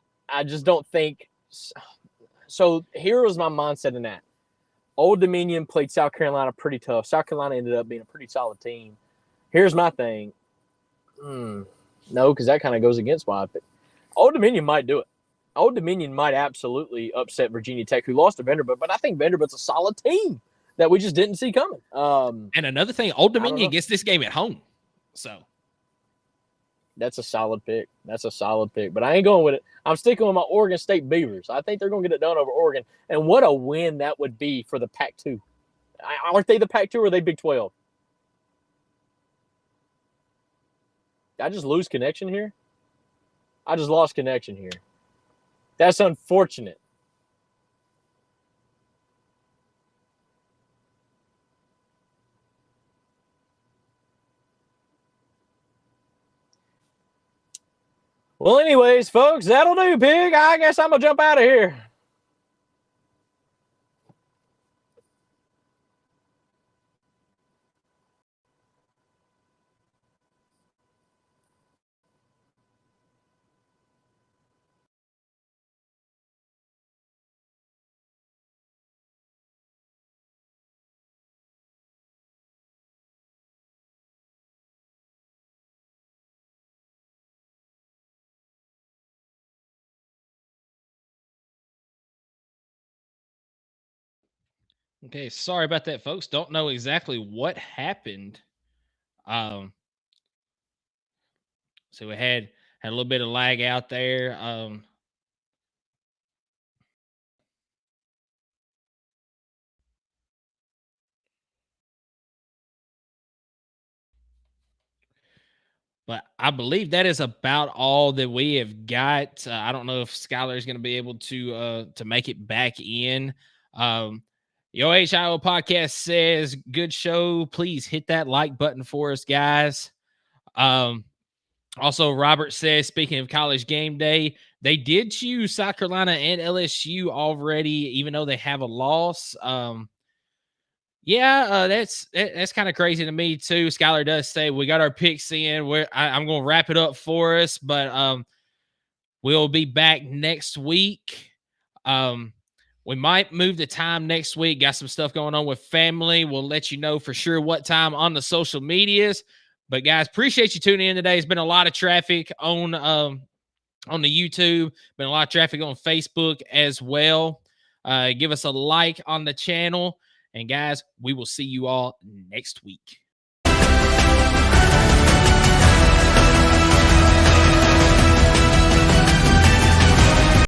just don't think so. Here was my mindset in that. Old Dominion played South Carolina pretty tough. South Carolina ended up being a pretty solid team. Here's my thing. No, because that kind of goes against my pick. Old Dominion might do it. Old Dominion might absolutely upset Virginia Tech, who lost to Vanderbilt, but I think Vanderbilt's a solid team that we just didn't see coming. And another thing, Old Dominion gets this game at home. So that's a solid pick. But I ain't going with it. I'm sticking with my Oregon State Beavers. I think they're going to get it done over Oregon. And what a win that would be for the Pac-2. Aren't they the Pac-2 or are they Big 12? Did I just lose connection here? I just lost connection here. That's unfortunate. Well, anyways, folks, that'll do, Pig. I guess I'm going to jump out of here. okay, sorry about that, folks. Don't know exactly what happened. So we had a little bit of lag out there. But I believe that is about all that we have got. I don't know if Skylar is going to be able to make it back in. Yo, HIO Podcast says, good show. Please hit that like button for us, guys. Also, Robert says, speaking of College Game Day, they did choose South Carolina and LSU already, even though they have a loss. That's kind of crazy to me too. Skylar does say we got our picks in. I'm going to wrap it up for us, but we'll be back next week. We might move the time next week. Got some stuff going on with family. We'll let you know for sure what time on the social medias. But guys, appreciate you tuning in today. It's been a lot of traffic on the YouTube. Been a lot of traffic on Facebook as well. Give us a like on the channel. And guys, we will see you all next week.